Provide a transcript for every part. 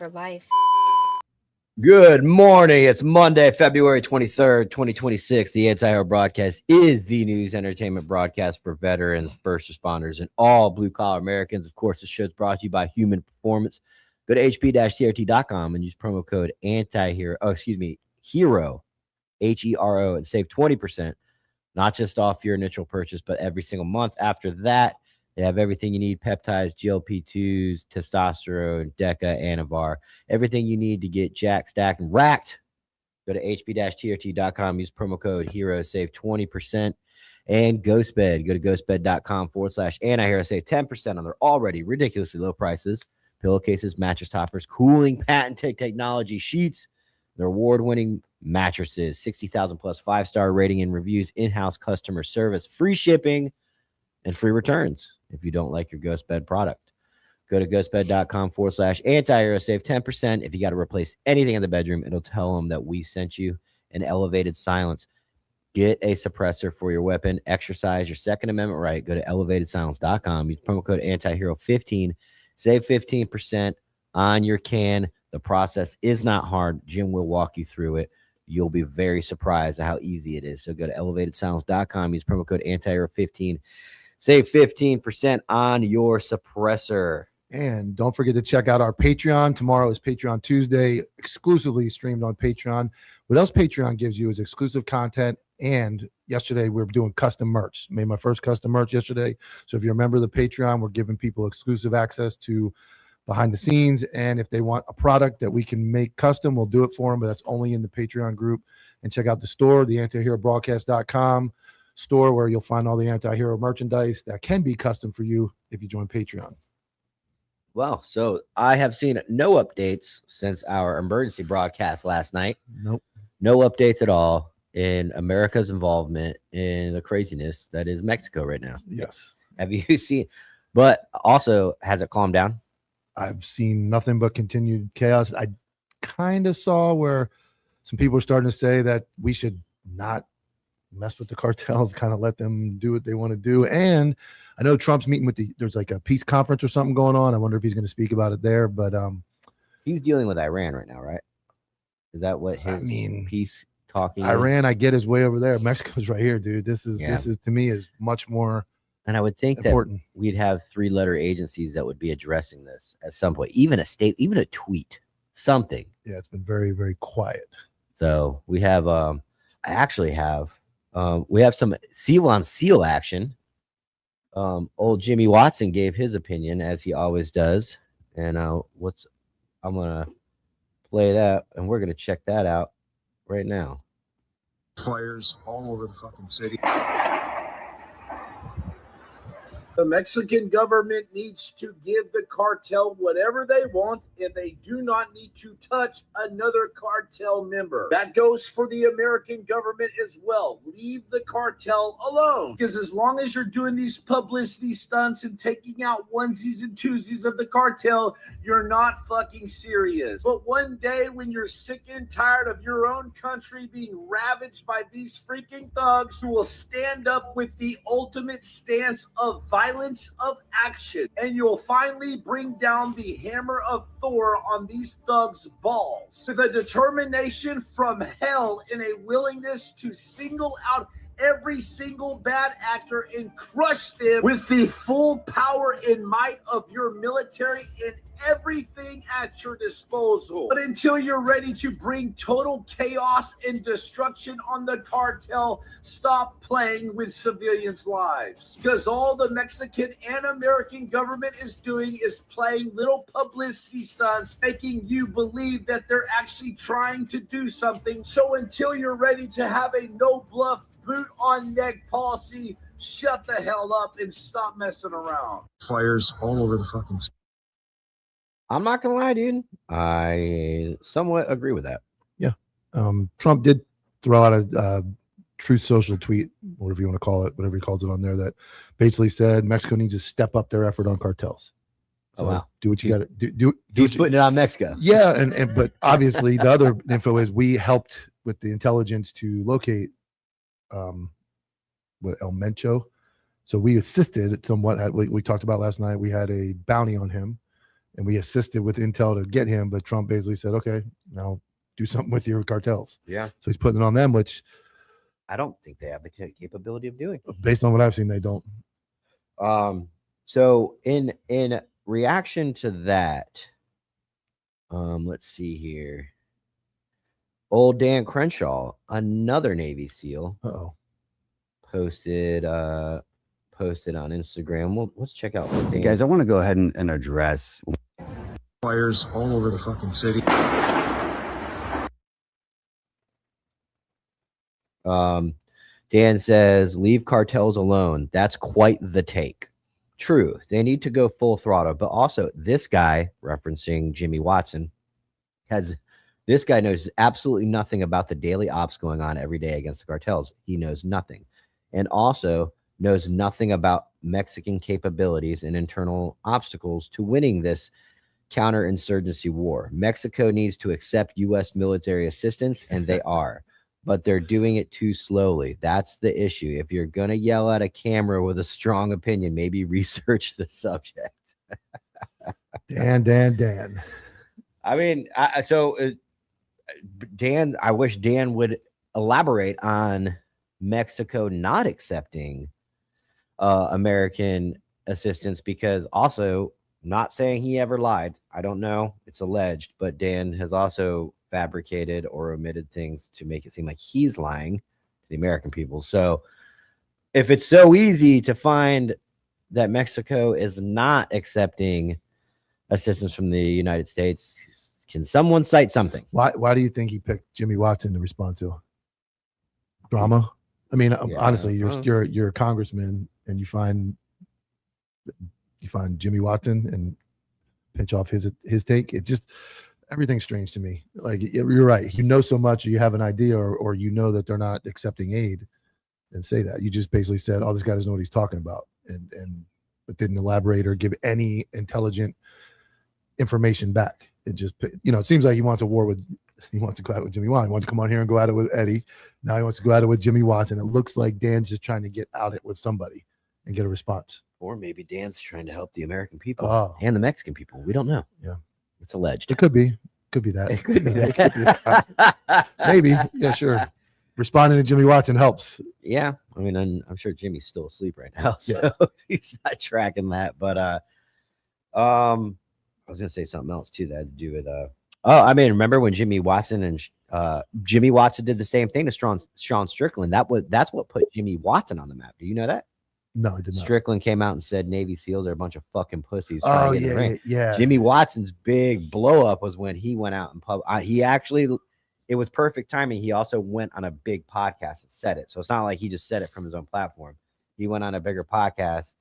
for life. Good morning. It's Monday, February 23rd, 2026. The Anti-Hero broadcast is the news entertainment broadcast for veterans, first responders, and all blue-collar Americans. Of course, the show is brought to you by Human Performance. Go to hp-trt.com and use promo code Hero, Hero, and save 20%, not just off your initial purchase, but every single month. After that, they have everything you need: peptides, GLP-2s, testosterone, DECA, Anavar, everything you need to get jacked, stacked, and racked. Go to hp-trt.com, use promo code HERO, save 20%. And GhostBed, go to ghostbed.com/anti-hero, save 10% on their already ridiculously low prices: pillowcases, mattress toppers, cooling patented technology sheets, their award-winning mattresses, 60,000 plus 5-star rating and reviews, in-house customer service, free shipping, and free returns if you don't like your GhostBed product. Go to ghostbed.com/anti-hero, save 10%. If you got to replace anything in the bedroom, it'll tell them that we sent you. An elevated silence. Get a suppressor for your weapon. Exercise your Second Amendment right. Go to elevatedsilence.com. Use promo code ANTIHERO15. Save 15% on your can. The process is not hard. Jim will walk you through it. You'll be very surprised at how easy it is. So go to elevatedsilence.com. Use promo code ANTIHERO15. Save 15% on your suppressor. And don't forget to check out our Patreon. Tomorrow is Patreon Tuesday, exclusively streamed on Patreon. What else Patreon gives you is exclusive content. And yesterday we were doing custom merch. Made my first custom merch yesterday. So if you're a member of the Patreon, we're giving people exclusive access to behind the scenes. And if they want a product that we can make custom, we'll do it for them. But that's only in the Patreon group. And check out the store, the antiherobroadcast.com store, where you'll find all the anti-hero merchandise that can be custom for you if you join Patreon. Well, so I have seen no updates since our emergency broadcast last night. Nope. No updates at all in America's involvement in the craziness that is Mexico right now. Yes. Have you seen? But also, has it calmed down? I've seen nothing but continued chaos. I kind of saw where some people are starting to say that we should not mess with the cartels, kind of let them do what they want to do. And I know Trump's meeting with there's like a peace conference or something going on. I wonder if he's going to speak about it there, but he's dealing with Iran right now, right? Is that what his peace talking Iran, I get his way over there. Mexico's right here, dude. This is to me is much more. And I would think important that we'd have 3-letter agencies that would be addressing this at some point, even a state, even a tweet, something. Yeah, it's been very, very quiet. So we have we have some seal on seal action. Old Jimmy Watson gave his opinion, as he always does. And I'm gonna play that, and we're gonna check that out right now. Players all over the fucking city. The Mexican government needs to give the cartel whatever they want, and they do not need to touch another cartel member. That goes for the American government as well. Leave the cartel alone. Because as long as you're doing these publicity stunts and taking out onesies and twosies of the cartel, you're not fucking serious. But one day when you're sick and tired of your own country being ravaged by these freaking thugs who will stand up with the ultimate stance of violence of action, and you'll finally bring down the hammer of Thor on these thugs' balls with a determination from hell and a willingness to single out every single bad actor and crush them with the full power and might of your military and everything at your disposal. But until you're ready to bring total chaos and destruction on the cartel, stop playing with civilians' lives. Because all the Mexican and American government is doing is playing little publicity stunts, making you believe that they're actually trying to do something. So until you're ready to have a no-bluff, boot-on-neck policy, shut the hell up and stop messing around. Players all over the fucking city. I'm not gonna lie, dude. I somewhat agree with that. Yeah. Trump did throw out a Truth Social tweet, whatever you want to call it, whatever he calls it on there, that basically said Mexico needs to step up their effort on cartels. So wow. Do what you got to do. He's putting it on Mexico. Yeah, and but obviously the other info is we helped with the intelligence to locate with El Mencho. So we assisted somewhat. We talked about last night. We had a bounty on him. and we assisted with intel to get him. But Trump basically said, okay, now do something with your cartels. Yeah. So he's putting it on them, which I don't think they have the capability of doing. based on what I've seen, they don't. So in reaction to that, let's see here. Old Dan Crenshaw, another Navy SEAL, posted on Instagram. Well, let's check out what Dan. Guys, I want to go ahead and address Fires all over the fucking city. Dan says, leave cartels alone. That's quite the take. True. They need to go full throttle. But also, this guy, referencing Jimmy Watson, this guy knows absolutely nothing about the daily ops going on every day against the cartels. He knows nothing. And also knows nothing about Mexican capabilities and internal obstacles to winning this counterinsurgency war. Mexico needs to accept U.S. military assistance, and they are. But they're doing it too slowly. That's the issue. If you're going to yell at a camera with a strong opinion, maybe research the subject. Dan. I mean, Dan, I wish Dan would elaborate on Mexico not accepting American assistance, because also, not saying he ever lied. I don't know. It's alleged, but Dan has also fabricated or omitted things to make it seem like he's lying to the American people. So if it's so easy to find that Mexico is not accepting assistance from the United States, can someone cite something? Why do you think he picked Jimmy Watson to respond to? Drama? I mean, honestly, you're a congressman and you find Jimmy Watson and pinch off his take. It just, everything's strange to me. Like, you're right. You know so much, or you have an idea, or you know that they're not accepting aid, and say that. You just basically said, "Oh, this guy doesn't know what he's talking about," but didn't elaborate or give any intelligent information back. It just, it seems like he wants a war with. He wants to go at it with Jimmy Watson. He wants to come on here and go at it with Eddie. Now he wants to go at it with Jimmy Watson. It looks like Dan's just trying to get at it with somebody and get a response. Or maybe Dan's trying to help the American people and the Mexican people. We don't know. Yeah. It's alleged. It could be that. It could be that. Maybe. Yeah, sure. Responding to Jimmy Watson helps. Yeah. I mean, I'm sure Jimmy's still asleep right now, so he's not tracking that. But I was gonna say something else too that had to do with remember when Jimmy Watson did the same thing to Sean Strickland? That's what put Jimmy Watson on the map. Do you know that? No, I did not. Strickland came out and said Navy SEALs are a bunch of fucking pussies. Oh, yeah. Jimmy Watson's big blow up was when he went out in public. It was perfect timing. He also went on a big podcast and said it. So it's not like he just said it from his own platform. He went on a bigger podcast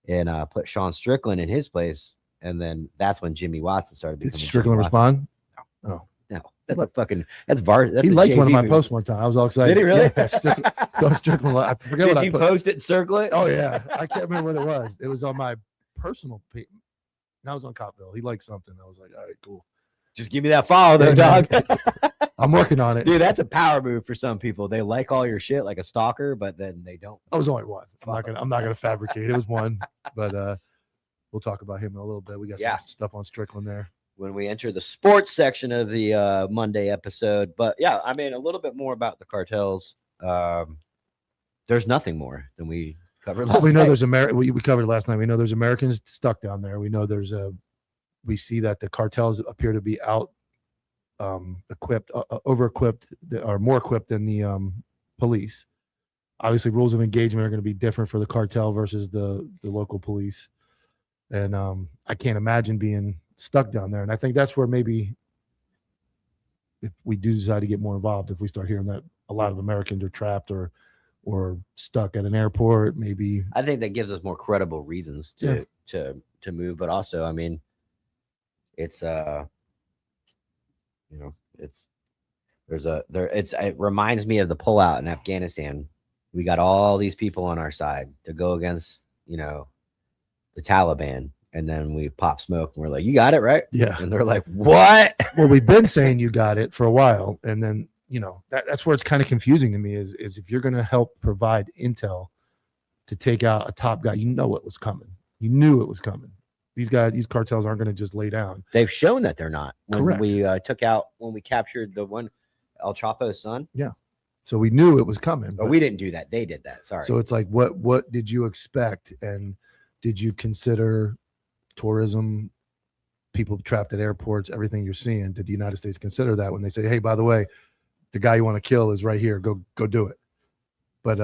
and put Sean Strickland in his place. And then that's when Jimmy Watson started becoming. Did Strickland respond? No. That's a fucking, that's VAR. He liked one of my posts one time. I was all excited. Did he really? Yeah, Strickland, I forget what I put. Did you post it and circle it? Oh, yeah. I can't remember what it was. It was on my personal page. That was on Copville. He liked something. I was like, all right, cool. Just give me that follow there, dog. I'm working on it. Dude, that's a power move for some people. They like all your shit like a stalker, but then they don't. I was only one. I'm not gonna fabricate. It was one, but we'll talk about him in a little bit. We got some stuff on Strickland there when we enter the sports section of the Monday episode. But yeah, I mean, a little bit more about the cartels. There's nothing more than we covered last night. There's we covered last night. We know there's Americans stuck down there. We know we see that the cartels appear to be equipped, over equipped, or more equipped than the police. Obviously, rules of engagement are going to be different for the cartel versus the local police. And I can't imagine being stuck down there. And I think that's where maybe if we do decide to get more involved, if we start hearing that a lot of Americans are trapped or stuck at an airport, maybe. I think that gives us more credible reasons to move. But also, I mean, it reminds me of the pullout in Afghanistan. We got all these people on our side to go against, the Taliban. And then we pop smoke and we're like, you got it, right? Yeah. And they're like, what? Well, we've been saying you got it for a while. And then, that's where it's kind of confusing to me is if you're going to help provide intel to take out a top guy, it was coming. You knew it was coming. These cartels aren't going to just lay down. They've shown that they're not. When Correct. when we captured the one El Chapo's son. Yeah. So we knew it was coming. But we didn't do that. They did that. Sorry. So it's like, what did you expect? And did you consider tourism, people trapped at airports, everything you're seeing? Did the United States consider that when they say, hey, by the way, the guy you want to kill is right here, go do it? But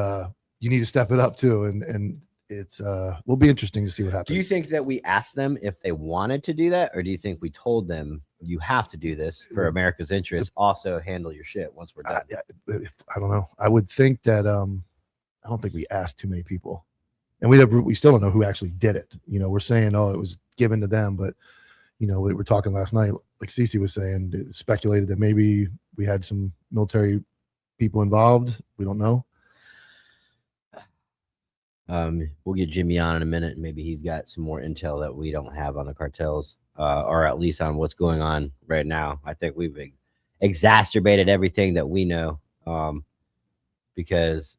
you need to step it up too. And it's will be interesting to see what happens. Do you think that we asked them if they wanted to do that, or do you think we told them you have to do this for America's interest? Also handle your shit once we're done. I don't know. I would think that I don't think we asked too many people, and we still don't know who actually did it. You know, we're saying, oh, it was given to them, but you know, we were talking last night, like Cece was saying, it speculated that maybe we had some military people involved. We don't know. We'll get Jimmy on in a minute, and maybe he's got some more intel that we don't have on the cartels, or at least on what's going on right now. I think we've exacerbated everything that we know, because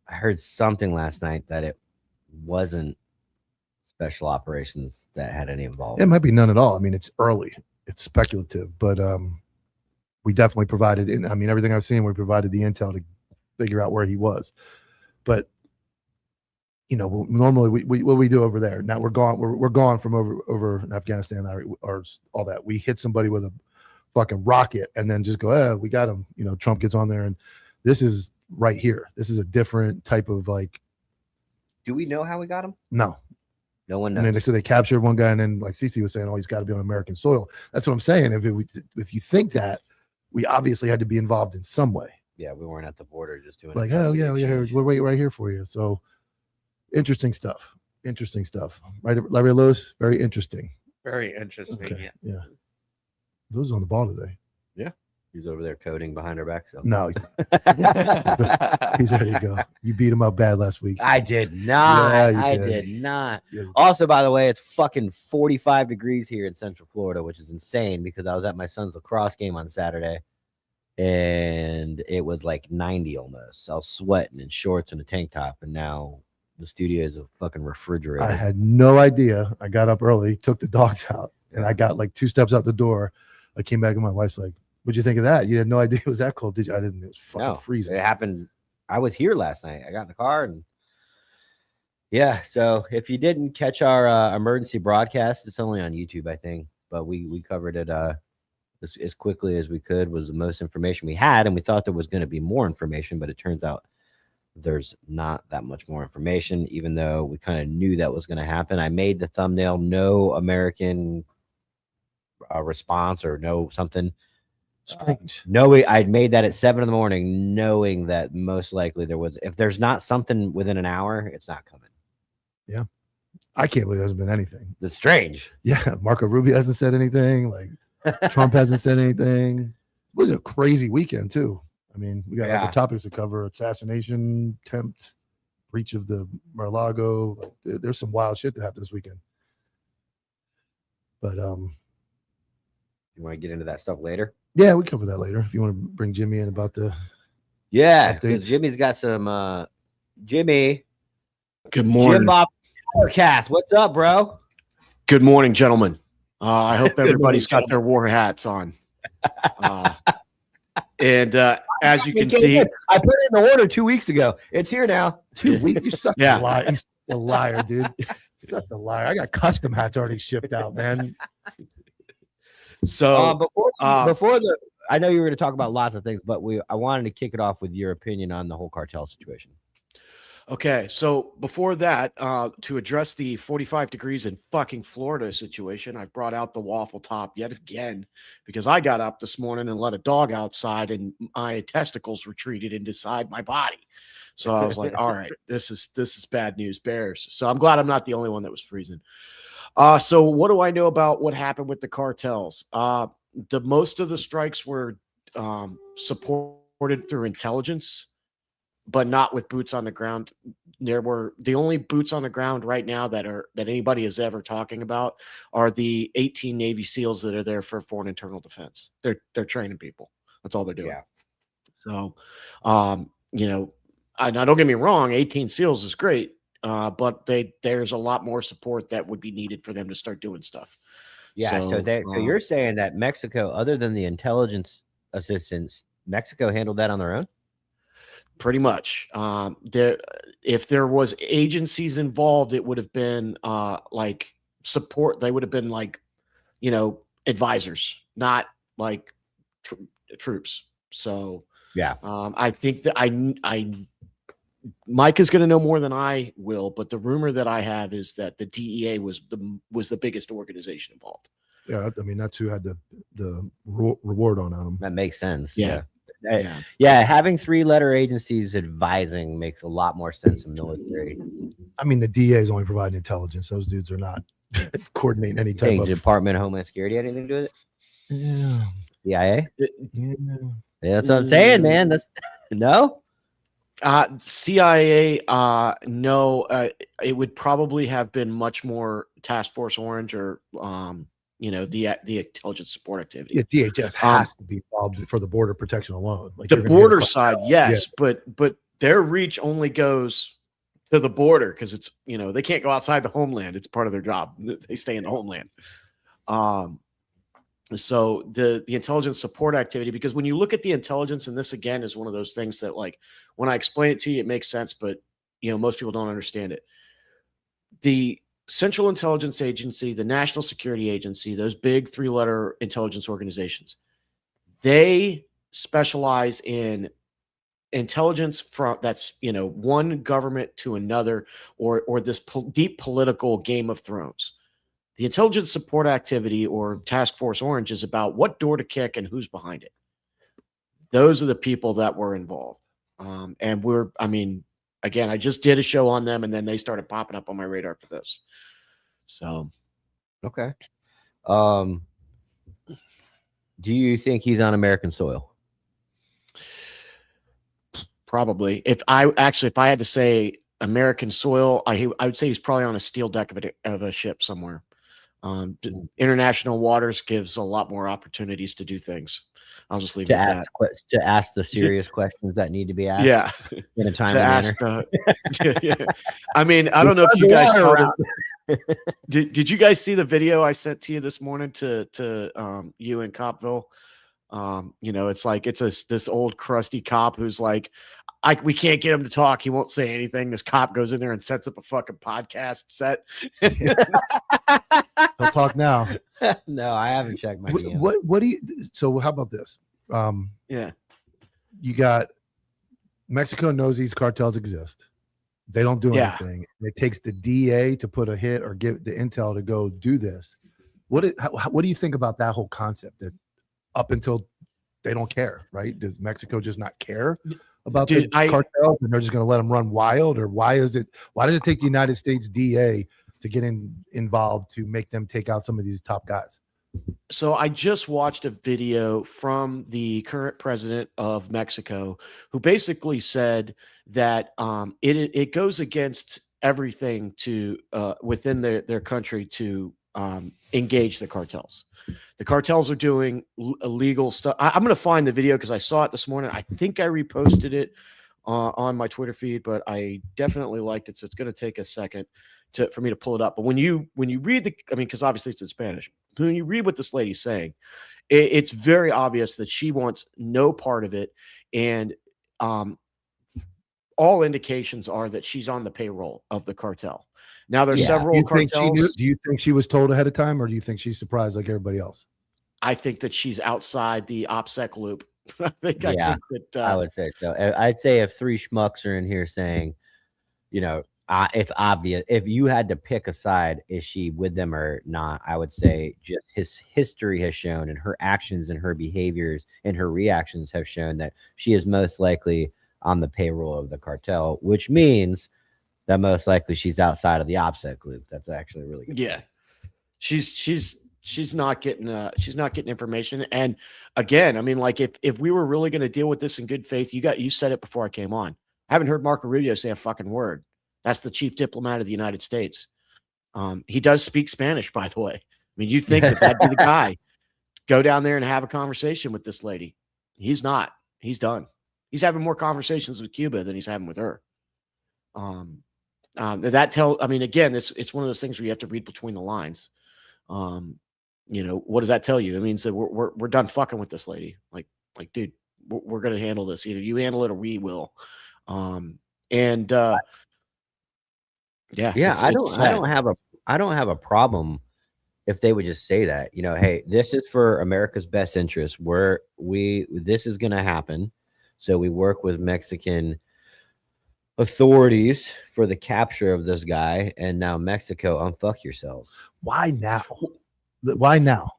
I heard something last night that it wasn't special operations that had any involvement. It might be none at all. I mean, it's early, it's speculative, but we definitely provided. I mean, everything I've seen, we provided the intel to figure out where he was, but. You know, normally what we do over there. Now we're gone from over in Afghanistan or all that. We hit somebody with a fucking rocket and then just go, we got him. You know, Trump gets on there, and this is right here. This is a different type of like. Do we know how we got him? No one knows. And then they said they captured one guy, and then like Cece was saying, oh, he's got to be on American soil. That's what I'm saying. If you think that, we obviously had to be involved in some way. Yeah, we weren't at the border just doing like, oh yeah, we're waiting right here for you. So. Interesting stuff. Right, Larry Lewis? Very interesting. Very interesting. Okay. Yeah. Lewis is on the ball today. Yeah. He's over there coding behind our back. So. No. He's ready to go. You beat him up bad last week. I did not. Yeah, I did not. Yeah. Also, by the way, it's fucking 45 degrees here in Central Florida, which is insane because I was at my son's lacrosse game on Saturday and it was like 90 almost. I was sweating in shorts and a tank top, and now the studio is a fucking refrigerator. I had no idea. I got up early, took the dogs out, and I got like 2 steps out the door. I came back and my wife's like, what'd you think of that? You had no idea it was that cold, did you? I didn't. It was fucking freezing. It happened. I was here last night. I got in the car and yeah. So if you didn't catch our emergency broadcast, it's only on YouTube, I think, but we covered it as quickly as we could. Was the most information we had, and we thought there was going to be more information, but it turns out there's not that much more information, even though we kind of knew that was going to happen. I made the thumbnail, no American response or no something strange. I'd made that at 7 a.m, knowing that most likely there was, if there's not something within an hour, it's not coming. Yeah. I can't believe there hasn't been anything. It's strange. Yeah. Marco Rubio hasn't said anything. Like Trump hasn't said anything. It was a crazy weekend too. I mean, we got other topics to cover: assassination, attempt, breach of the Mar-a-Lago. Like, there's some wild shit that happened this weekend. But you want to get into that stuff later? Yeah, we cover that later. If you want to bring Jimmy in about the because Jimmy's got some Jimmy. Good morning. Jim Bob Cast. What's up, bro? Good morning, gentlemen. I hope everybody's got their war hats on. And as you can see, I put it in the order 2 weeks ago. It's here now. 2 weeks. You're such a liar. He's a liar, dude. Such a liar. I got custom hats already shipped out, man. So before the, I know you were going to talk about lots of things, but I wanted to kick it off with your opinion on the whole cartel situation. Okay, so before that, to address the 45 degrees in fucking Florida situation, I brought out the waffle top yet again because I got up this morning and let a dog outside and my testicles retreated inside my body. So I was like, all right, this is bad news bears. So I'm glad I'm not the only one that was freezing. So what do I know about what happened with the cartels? Most of the strikes were supported through intelligence, but not with boots on the ground. There were the only boots on the ground right now that anybody is ever talking about are the 18 Navy SEALs that are there for foreign internal defense. They're training people. That's all they're doing. Yeah. So, you know, now don't get me wrong, 18 SEALs is great, but there's a lot more support that would be needed for them to start doing stuff. Yeah. So you're saying that Mexico, other than the intelligence assistance, Mexico handled that on their own? Pretty much. If there was agencies involved, it would have been like support. They would have been like, advisors, not like troops. So yeah, I think that Mike is going to know more than I will, but the rumor that I have is that the DEA was the biggest organization involved. Yeah, I mean that's who had the reward on them. That makes sense. Yeah. Yeah, having 3-letter agencies advising makes a lot more sense in military. I mean, the DA is only providing intelligence. Those dudes are not coordinating any type of Department of Homeland Security had anything to do with it? Yeah. CIA? Yeah. Yeah, that's what I'm saying, man. That's no. CIA, no. It would probably have been much more Task Force Orange or the intelligence support activity. Yeah, DHS has to be involved for the border protection alone. Like the border side, yes, yeah. but their reach only goes to the border because it's they can't go outside the homeland. It's part of their job. They stay in the homeland. So the intelligence support activity, because when you look at the intelligence, and this again is one of those things that, like, when I explain it to you, it makes sense, but most people don't understand it. The Central Intelligence Agency, the National Security Agency, those big 3-letter intelligence organizations, they specialize in intelligence from that's one government to another, or this deep political Game of Thrones. The intelligence support activity, or Task Force Orange, is about what door to kick and who's behind it. Those are the people that were involved. And again, I just did a show on them, and then they started popping up on my radar for this. So, okay. Do you think he's on American soil? Probably. If I had to say American soil, I would say he's probably on a steel deck of a ship somewhere. International waters gives a lot more opportunities to do things. I'll just leave it at that. To ask the serious questions that need to be asked. Yeah, in a timely manner. Yeah. I mean, I don't know if you guys saw did you guys see the video I sent to you this morning to you in Copville? It's like this old crusty cop who's like, we can't get him to talk. He won't say anything. This cop goes in there and sets up a fucking podcast set. He'll talk now. No, I haven't checked my DM. What do you? So how about this? Yeah, you got Mexico knows these cartels exist. They don't do anything. It takes the DA to put a hit or give the intel to go do this. What do you think about that whole concept? That up until they don't care, right? Does Mexico just not care about the cartels, and they're just going to let them run wild? Or why does it take the United States DA to get involved to make them take out some of these top guys? So I just watched a video from the current president of Mexico, who basically said that it goes against everything to within their country to engage the cartels. The cartels are doing illegal stuff. I'm going to find the video because I saw it this morning. I think I reposted it on my Twitter feed, but I definitely liked it. So it's going to take a second for me to pull it up. But when you read because obviously it's in Spanish. When you read what this lady's saying, it's very obvious that she wants no part of it. And all indications are that she's on the payroll of the cartel. Now there's several cartels. Do you think she was told ahead of time, or do you think she's surprised like everybody else? I think that she's outside the OPSEC loop. I think that I would say so. I'd say if 3 schmucks are in here saying, it's obvious. If you had to pick a side, is she with them or not? I would say just his history has shown, and her actions and her behaviors and her reactions have shown that she is most likely on the payroll of the cartel, which means that most likely she's outside of the OPSEC loop. That's actually really good. Yeah, she's not getting information. And again, I mean, like if we were really going to deal with this in good faith, you said it before I came on. I haven't heard Marco Rubio say a fucking word. That's the chief diplomat of the United States. He does speak Spanish, by the way. I mean, you'd think that'd be the guy. Go down there and have a conversation with this lady. He's not. He's done. He's having more conversations with Cuba than he's having with her. I mean, again, it's one of those things where you have to read between the lines. What does that tell you? It means that we're done fucking with this lady. Like, dude, we're going to handle this. Either you handle it or we will. Yeah, I don't have a problem if they would just say that, hey, this is for America's best interest. This is going to happen. So we work with Mexican authorities for the capture of this guy. And now Mexico, unfuck yourselves. Why now? Why now?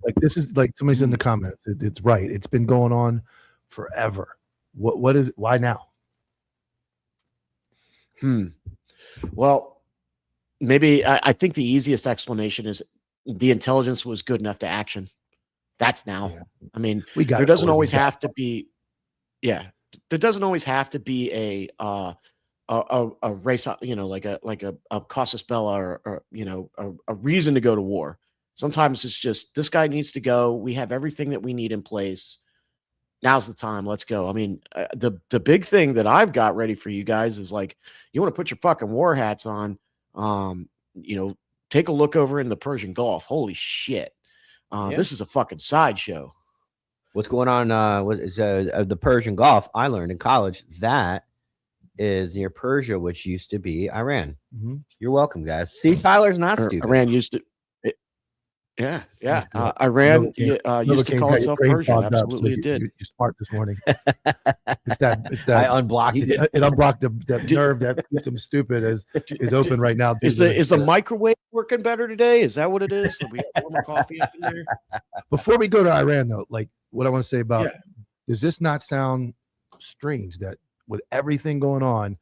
Like, this is like somebody's in the comments. It's right. It's been going on forever. What is it? Why now? Well, maybe I think the easiest explanation is the intelligence was good enough to action. That's now. Yeah. I mean, there doesn't always have to be. Yeah, there doesn't always have to be a race, like a casus belli or a reason to go to war. Sometimes it's just this guy needs to go. We have everything that we need in place. Now's the time. Let's go. I mean, the big thing that I've got ready for you guys is like, you want to put your fucking war hats on. Take a look over in the Persian Gulf. Holy shit. This is a fucking sideshow. What's going on with the Persian Gulf? I learned in college that is near Persia, which used to be Iran. Mm-hmm. You're welcome, guys. See, Tyler's not stupid. Iran used to. Yeah. Iran used to call itself Persia. Absolutely, it did. You're smart this morning. It's that I unblocked it. It unblocked that nerve that keeps him stupid is open right now. Is the microwave working better today? Is that what it is? We have more coffee up in there? Before we go to Iran, though, like what I want to say about does this not sound strange that with everything going on,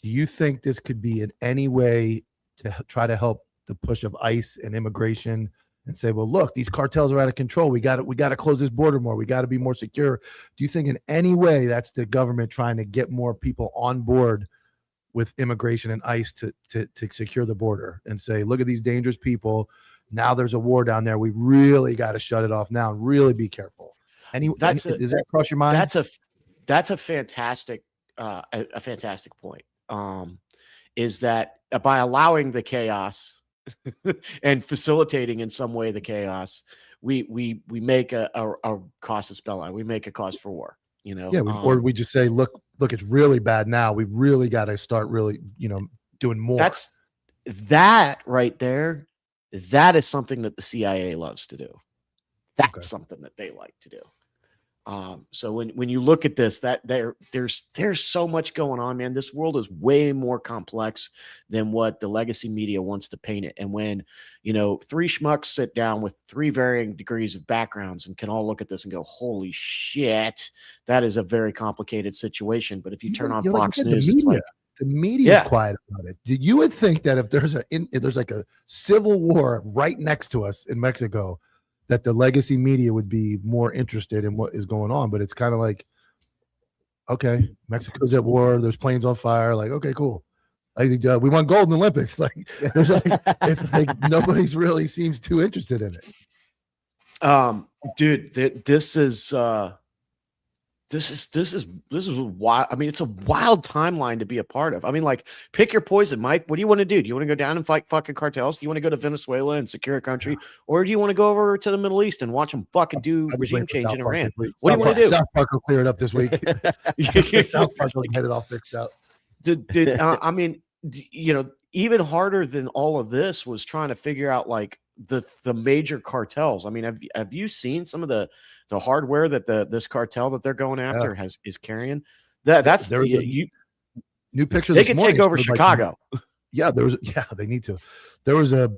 do you think this could be in any way to try to help the push of ICE and immigration? And say, well, look, these cartels are out of control. We got to close this border more. We got to be more secure. Do you think in any way that's the government trying to get more people on board with immigration and ICE to secure the border and say, look at these dangerous people. Now there's a war down there. We really got to shut it off now and really be careful. Does that cross your mind? That's a fantastic point. Is that by allowing the chaos and facilitating in some way the chaos, we make a casus belli. We make a cause for war. Or we just say, look, it's really bad now. We really got to start really, doing more. That right there. That is something that the CIA loves to do. That's something that they like to do. So when you look at this, that there's so much going on, man. This world is way more complex than what the legacy media wants to paint it. And when, three schmucks sit down with three varying degrees of backgrounds and can all look at this and go, holy shit, that is a very complicated situation. But if you turn on Fox News, it's like the media is quiet about it. You would think that if there's like a civil war right next to us in Mexico, that the legacy media would be more interested in what is going on, but it's kind of like, okay, Mexico's at war. There's planes on fire. Like, okay, cool. I think we won gold in the Olympics. Like, there's it's like nobody's really seems too interested in it. Dude, this is wild. I mean, it's a wild timeline to be a part of. I mean, like, pick your poison, Mike. What do you want to do? Do you want to go down and fight fucking cartels? Do you want to go to Venezuela and secure a country? Or do you want to go over to the Middle East and watch them fucking do regime change in Iran? What do you want to do? South Park will clear it up this week. South Park will get it all fixed out. I mean, even harder than all of this was trying to figure out like the major cartels. I mean, have you seen some of the hardware that this cartel that they're going after is carrying? That's new picture. They can take over Chicago. They need to. There was a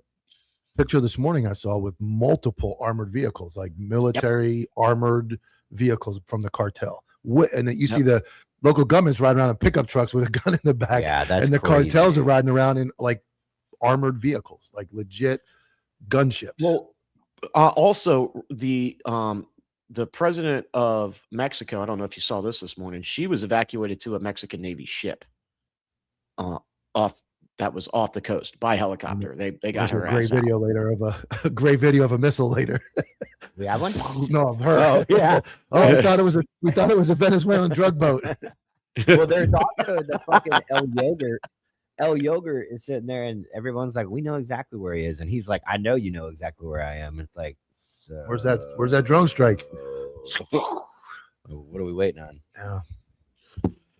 picture this morning I saw with multiple armored vehicles, like military armored vehicles from the cartel. And you see the local governments riding around in pickup trucks with a gun in the back. Yeah, that's and the crazy. Cartels are riding around in like armored vehicles, like legit gunships. Well, also the president of Mexico, I don't know if you saw this morning, she was evacuated to a Mexican Navy ship that was off the coast by helicopter. They got her great video later of a great video of a missile later. We have one? No, of her. Oh, yeah. We thought it was a Venezuelan drug boat. Well, there's also the fucking El Jaeger. El Yogurt is sitting there, and everyone's like, "We know exactly where he is," and he's like, "I know you know exactly where I am." It's like, so, Where's that drone strike? What are we waiting on? Yeah.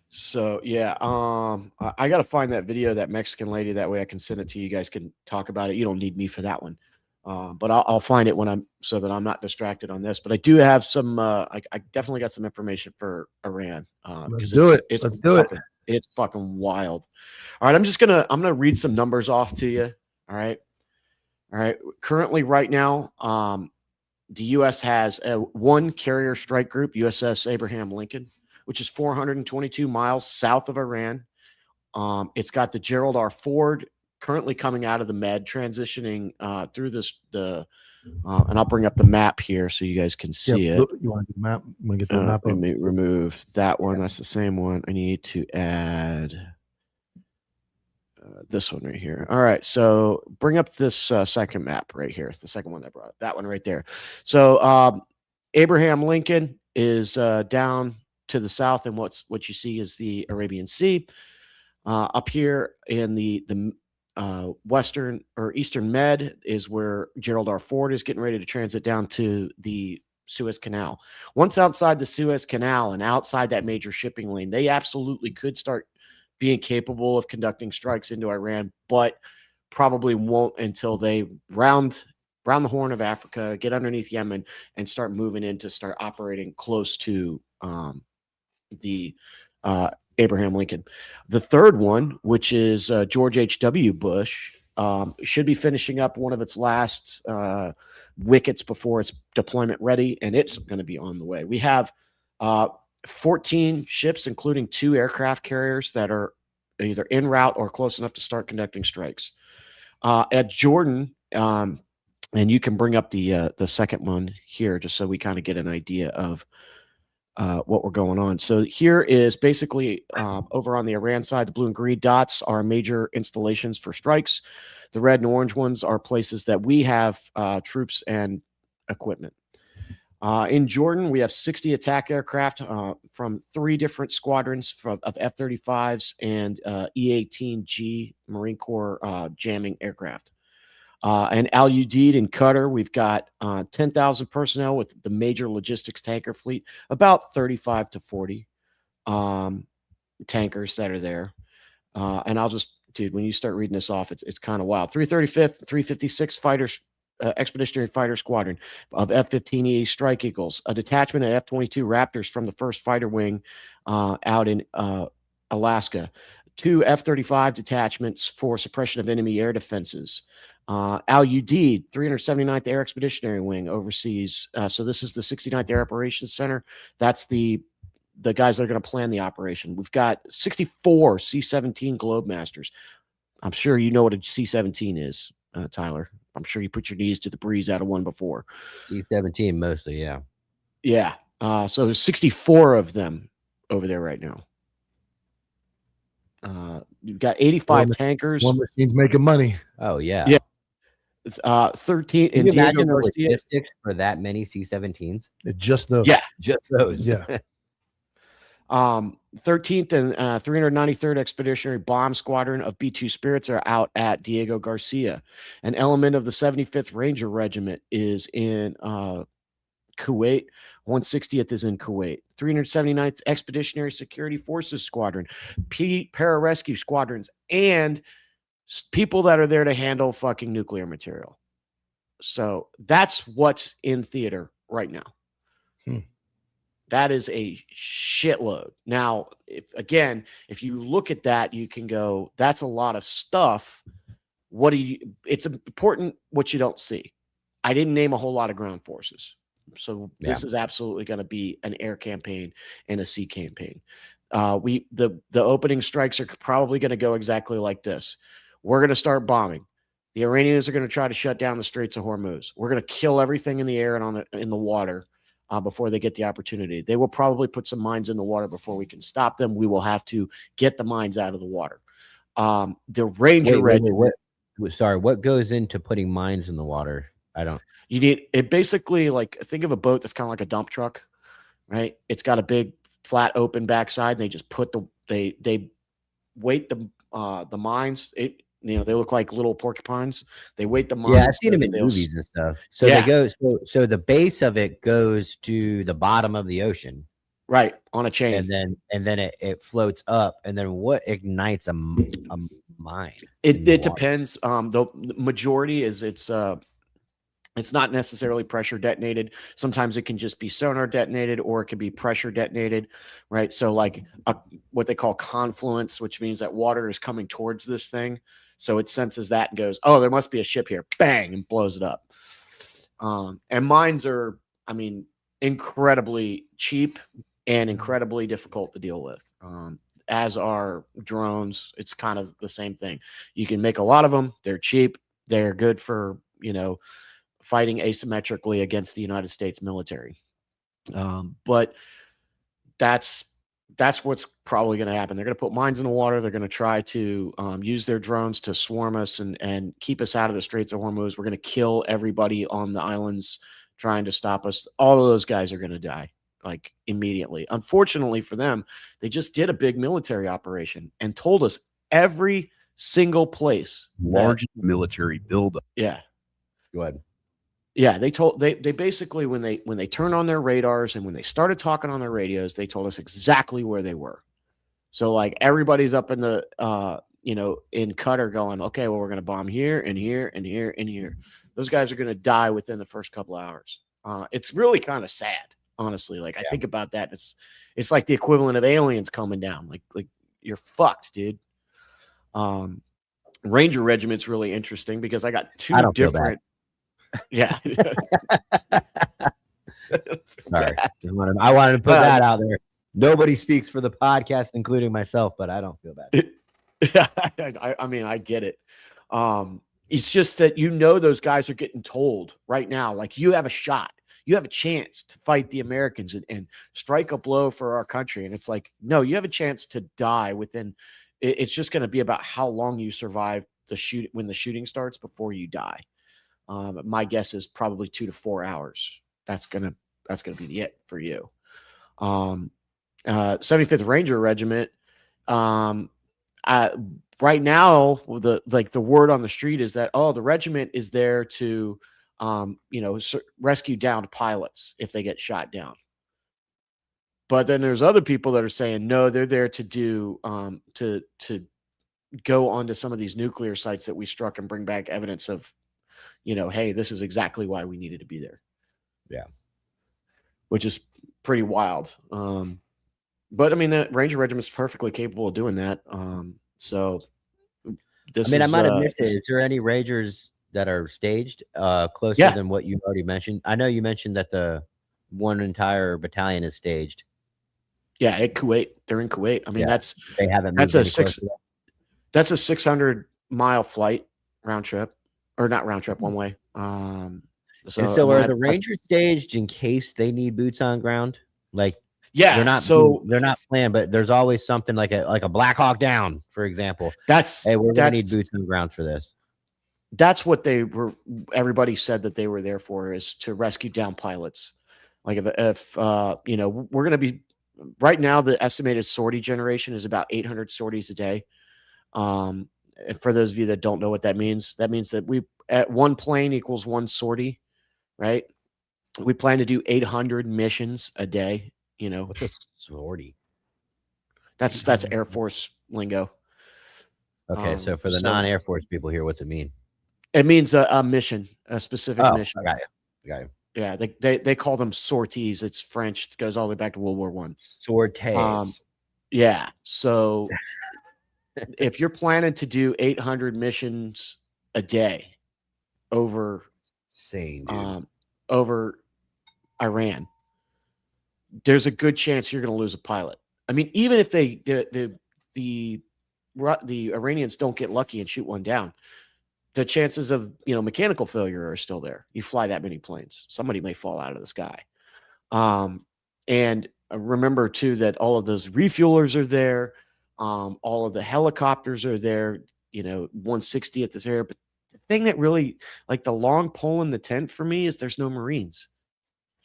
So yeah, I got to find that video of that Mexican lady. That way I can send it to you. You guys can talk about it. You don't need me for that one, but I'll find it when I'm so that I'm not distracted on this. But I do have some. I definitely got some information for Iran. Let's do it. Let's do it. It's fucking wild. All right, I'm gonna read some numbers off to you. All right. Currently, right now, the U.S. has one carrier strike group, USS Abraham Lincoln, which is 422 miles south of Iran. It's got the Gerald R. Ford currently coming out of the Med, transitioning through and I'll bring up the map here so you guys can see it. You want to do the map? I'm gonna get the map up. Let me remove that one. That's the same one. I need to add this one right here. All right, so bring up this second map right here, the second one that brought up, that one right there. So Abraham Lincoln is down to the south, and what you see is the Arabian Sea. Up here in the western or eastern Med is where Gerald R. Ford is getting ready to transit down to the Suez Canal. Once outside the Suez Canal and outside that major shipping lane, they absolutely could start being capable of conducting strikes into Iran, but probably won't until they round the Horn of Africa, get underneath Yemen, and start moving in to start operating close to the Abraham Lincoln. The third one, which is George H.W. Bush, should be finishing up one of its last wickets before it's deployment ready, and it's going to be on the way. We have 14 ships, including 2 aircraft carriers that are either en route or close enough to start conducting strikes. At Jordan, and you can bring up the second one here just so we kind of get an idea of what we're going on. So here is basically over on the Iran side, the blue and green dots are major installations for strikes. The red and orange ones are places that we have troops and equipment. In Jordan, we have 60 attack aircraft from 3 different squadrons of F-35s and E-18G Marine Corps jamming aircraft. And Al Udeid in Qatar, we've got 10,000 personnel with the major logistics tanker fleet, about 35 to 40 tankers that are there. And I'll just, dude, when you start reading this off, it's kind of wild. 335th, 356 fighters, Expeditionary Fighter Squadron of F-15E Strike Eagles, a detachment of F-22 Raptors from the 1st Fighter Wing out in Alaska, 2 F-35 detachments for suppression of enemy air defenses. Al Udeid, 379th Air Expeditionary Wing overseas. So this is the 69th Air Operations Center. That's the guys that are going to plan the operation. We've got 64 C-17 Globemasters. I'm sure you know what a C-17 is, Tyler. I'm sure you put your knees to the breeze out of one before. C-17 mostly, yeah. Yeah. So there's 64 of them over there right now. You've got 85 tankers. One machine's making money. Oh, yeah. Yeah. 13 Can in you Diego imagine the Garcia. logistics for that many C-17s? Just those. Yeah. Just those. Yeah. 13th and 393rd Expeditionary Bomb Squadron of B-2 Spirits are out at Diego Garcia. An element of the 75th Ranger Regiment is in Kuwait. 160th is in Kuwait. 379th Expeditionary Security Forces Squadron, pararescue squadrons, and people that are there to handle fucking nuclear material. So that's what's in theater right now. That is a shitload. Now, if you look at that, you can go, that's a lot of stuff. It's important what you don't see. I didn't name a whole lot of ground forces. So this is absolutely going to be an air campaign and a sea campaign. The opening strikes are probably going to go exactly like this. We're going to start bombing. The Iranians are going to try to shut down the Straits of Hormuz. We're going to kill everything in the air and in the water before they get the opportunity. They will probably put some mines in the water before we can stop them. We will have to get the mines out of the water. The Ranger Regiment. Sorry, what goes into putting mines in the water? You need it basically like think of a boat that's kind of like a dump truck, right? It's got a big flat open backside, and they just put they weight the mines. They look like little porcupines. They weight the mines. Yeah, I've seen so them that in they'll movies and stuff. So Yeah. they go. So the base of it goes to the bottom of the ocean, right on a chain. and then it floats up. And then what ignites a mine? It in the water? depends. The majority is it's not necessarily pressure detonated. Sometimes it can just be sonar detonated, or it can be pressure detonated, right? So like what they call confluence, which means that water is coming towards this thing. So it senses that and goes, oh, there must be a ship here. Bang, and blows it up. And mines are, I mean, incredibly cheap and incredibly difficult to deal with. As are drones. It's kind of the same thing. You can make a lot of them. They're cheap. They're good for, fighting asymmetrically against the United States military. But that's what's probably going to happen. They're going to put mines in the water. They're going to try to use their drones to swarm us and keep us out of the Straits of Hormuz. We're going to kill everybody on the islands trying to stop us. All of those guys are going to die like immediately. Unfortunately for them, they just did a big military operation and told us every single place. Large military buildup. Yeah. Go ahead. Yeah, they basically when they turned on their radars and when they started talking on their radios, they told us exactly where they were. So like everybody's up in the in Qatar going, okay, well, we're gonna bomb here and here and here and here. Those guys are gonna die within the first couple of hours. It's really kind of sad, honestly. Like I think about that. It's like the equivalent of aliens coming down. Like you're fucked, dude. Ranger Regiment's really interesting because I got two different. Yeah. Sorry. I wanted to put that out there. Nobody speaks for the podcast, including myself, but I don't feel bad. Yeah, I mean, I get it. It's just that those guys are getting told right now, like you have a shot, you have a chance to fight the Americans and strike a blow for our country. And it's like, no, you have a chance to die within. It's just going to be about how long you survive when the shooting starts before you die. My guess is probably 2 to 4 hours. That's gonna be it for you. 75th Ranger Regiment. Right now, the word on the street is that the regiment is there to, rescue downed pilots if they get shot down. But then there's other people that are saying no, they're there to do to go onto some of these nuclear sites that we struck and bring back evidence of. Hey, this is exactly why we needed to be there. Yeah. Which is pretty wild. But I mean, the Ranger Regiment is perfectly capable of doing that. So I might have missed it. Is there any Rangers that are staged closer than what you already mentioned? I know you mentioned that the one entire battalion is staged. Yeah, at Kuwait. They're in Kuwait. I mean, they haven't. That's a 600-mile flight round trip. Or not round trip, one way. So are the Rangers staged in case they need boots on ground? Like, yeah, they're not planned, but there's always something like a Black Hawk Down, for example. Hey, we're gonna need boots on ground for this. That's what everybody said that they were there for, is to rescue down pilots. Like if we're gonna be right now, the estimated sortie generation is about 800 sorties a day. For those of you that don't know what that means that we at one plane equals one sortie, right? We plan to do 800 missions a day. What's a sortie? That's Air Force lingo. Okay, so for the non-Air Force people here, what's it mean? It means a mission, a specific mission. I got you. Yeah, they call them sorties. It's French. It goes all the way back to World War I. Sorties. Yeah. So if you're planning to do 800 missions a day over over Iran, there's a good chance you're going to lose a pilot. I mean, even if the Iranians don't get lucky and shoot one down, the chances of mechanical failure are still there. You fly that many planes, somebody may fall out of the sky. And remember too that all of those refuelers are there. All of the helicopters are there, 160 at this area. But the thing that really, like the long pole in the tent for me, is there's no Marines.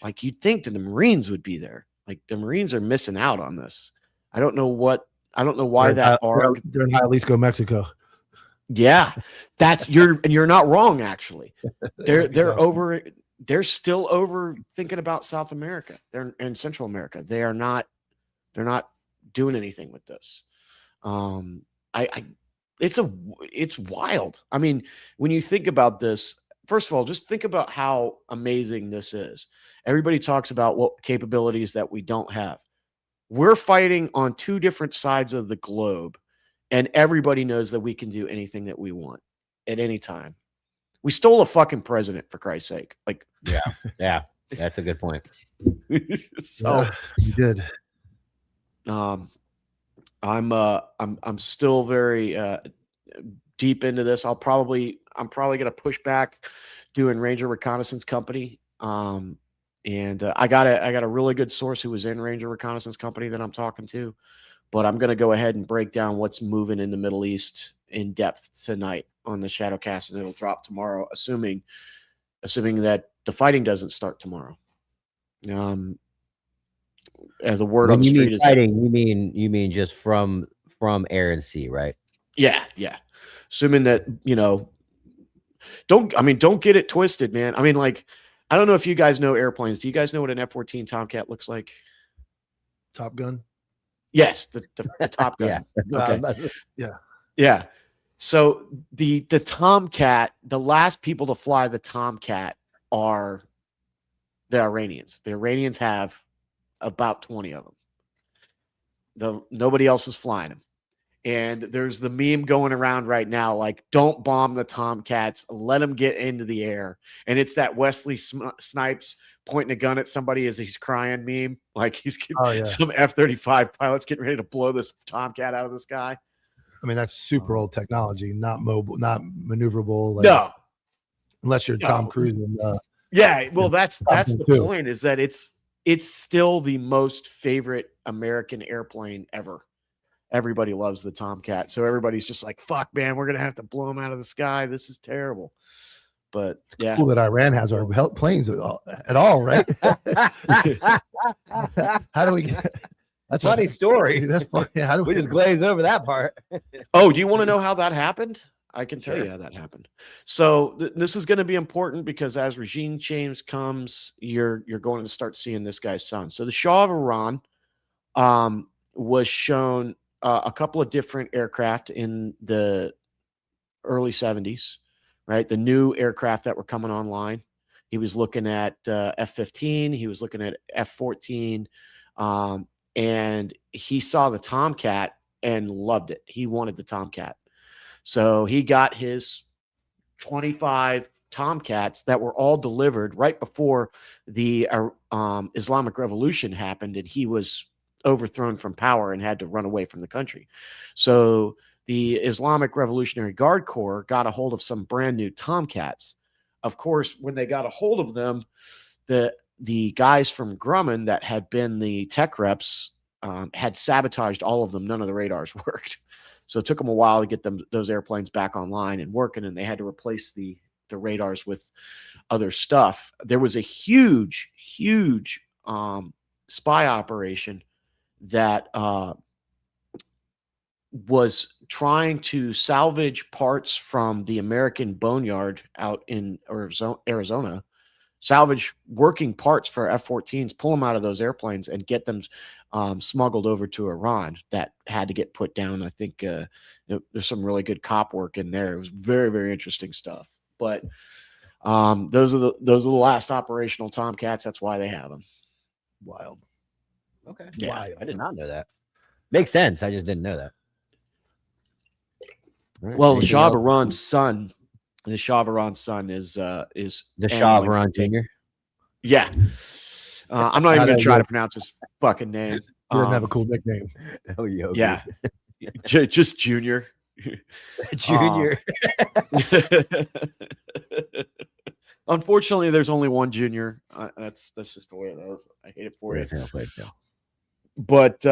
Like you'd think that the Marines would be there. Like the Marines are missing out on this. I don't know what I don't know why that arc. They're in Jalisco, Mexico. Yeah, you're not wrong. Actually, they're still over thinking about South America. They're in Central America. They're not doing anything with this. It's wild. I mean, when you think about this, first of all, just think about how amazing this is. Everybody talks about what capabilities that we don't have. We're fighting on two different sides of the globe, and everybody knows that we can do anything that we want at any time. We stole a fucking president, for Christ's sake. Like, Yeah, that's a good point. so You did. I'm still very deep into this. I'm probably gonna push back doing Ranger Reconnaissance Company. And I got a really good source who was in Ranger Reconnaissance Company that I'm talking to, but I'm gonna go ahead and break down what's moving in the Middle East in depth tonight on the Shadowcast, and it'll drop tomorrow, assuming that the fighting doesn't start tomorrow. The word When on the you street mean is fighting, you mean just from air and sea, right? yeah. Assuming that, don't get it twisted, man. I mean, like, I don't know if you guys know airplanes. Do you guys know what an F-14 Tomcat looks like? Top Gun. Yes, the Top Gun. Yeah. Yeah. So the Tomcat, the last people to fly the Tomcat are the Iranians. The Iranians have about 20 of them. Nobody else is flying them. And there's the meme going around right now, like, don't bomb the Tomcats, let them get into the air. And it's that Wesley Snipes pointing a gun at somebody as he's crying meme. Like, he's getting, some F-35 pilots getting ready to blow this Tomcat out of the sky. I mean, that's super old technology, not mobile, not maneuverable. Like, no, unless you're Tom Cruise. And, yeah, well, that's the too. point, is that it's still the most favorite American airplane ever. Everybody loves the Tomcat. So everybody's just like, fuck, man, we're going to have to blow them out of the sky. This is terrible. But yeah. Cool that Iran has our planes at all, right? How do we get... That's funny story. That's funny. How do We just glazed over that part. Oh, do you want to know how that happened? I can tell Sure. you how that happened. So this is going to be important, because as regime change comes, you're going to start seeing this guy's son. So the Shah of Iran was shown a couple of different aircraft in the early 70s, right? The new aircraft that were coming online. He was looking at F-15. He was looking at F-14. And he saw the Tomcat and loved it. He wanted the Tomcat. So he got his 25 Tomcats that were all delivered right before the Islamic Revolution happened, and he was overthrown from power and had to run away from the country. So the Islamic Revolutionary Guard Corps got a hold of some brand new Tomcats. Of course, when they got a hold of them, the guys from Grumman that had been the tech reps had sabotaged all of them. None of the radars worked. So it took them a while to get those airplanes back online and working, and they had to replace the radars with other stuff. There was a huge spy operation that was trying to salvage parts from the American boneyard out in Arizona, salvage working parts for F-14s, pull them out of those airplanes and get them smuggled over to Iran. That had to get put down. I think there's some really good cop work in there. It was very, very interesting stuff. But those are the last operational Tomcats. That's why they have them. Wild. Okay. Yeah. Wow, I did not know that. Makes sense. I just didn't know that. All right, Well, the anything Shah of else? Iran's son, the Shah of Iran's son is The Shah of Iran Jr. Yeah. I'm not even going to try to pronounce his fucking name. He doesn't have a cool nickname. Oh, Yeah. Just Junior. Junior. Unfortunately, there's only one Junior. That's just the way it is. I hate it for you. But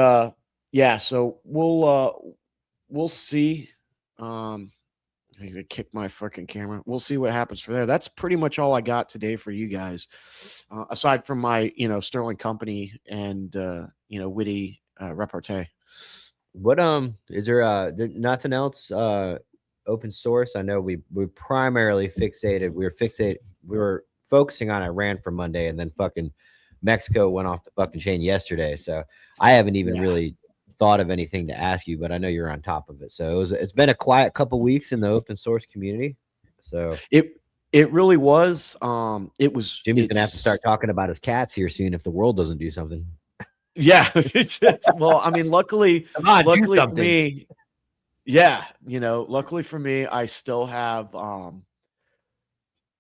yeah, so we'll see. I'm gonna kick my fucking camera. We'll see what happens for there. That's pretty much all I got today for you guys. Aside from my, Sterling Company and witty repartee. What is there nothing else open source? I know we primarily fixated. We were focusing on Iran for Monday, and then fucking Mexico went off the fucking chain yesterday. So I haven't even really thought of anything to ask you, but I know you're on top of it. So it's been a quiet couple weeks in the open source community. So it really was. It was. Jimmy's gonna have to start talking about his cats here soon if the world doesn't do something. Yeah. Well, I mean, luckily for me, yeah, luckily for me, I still have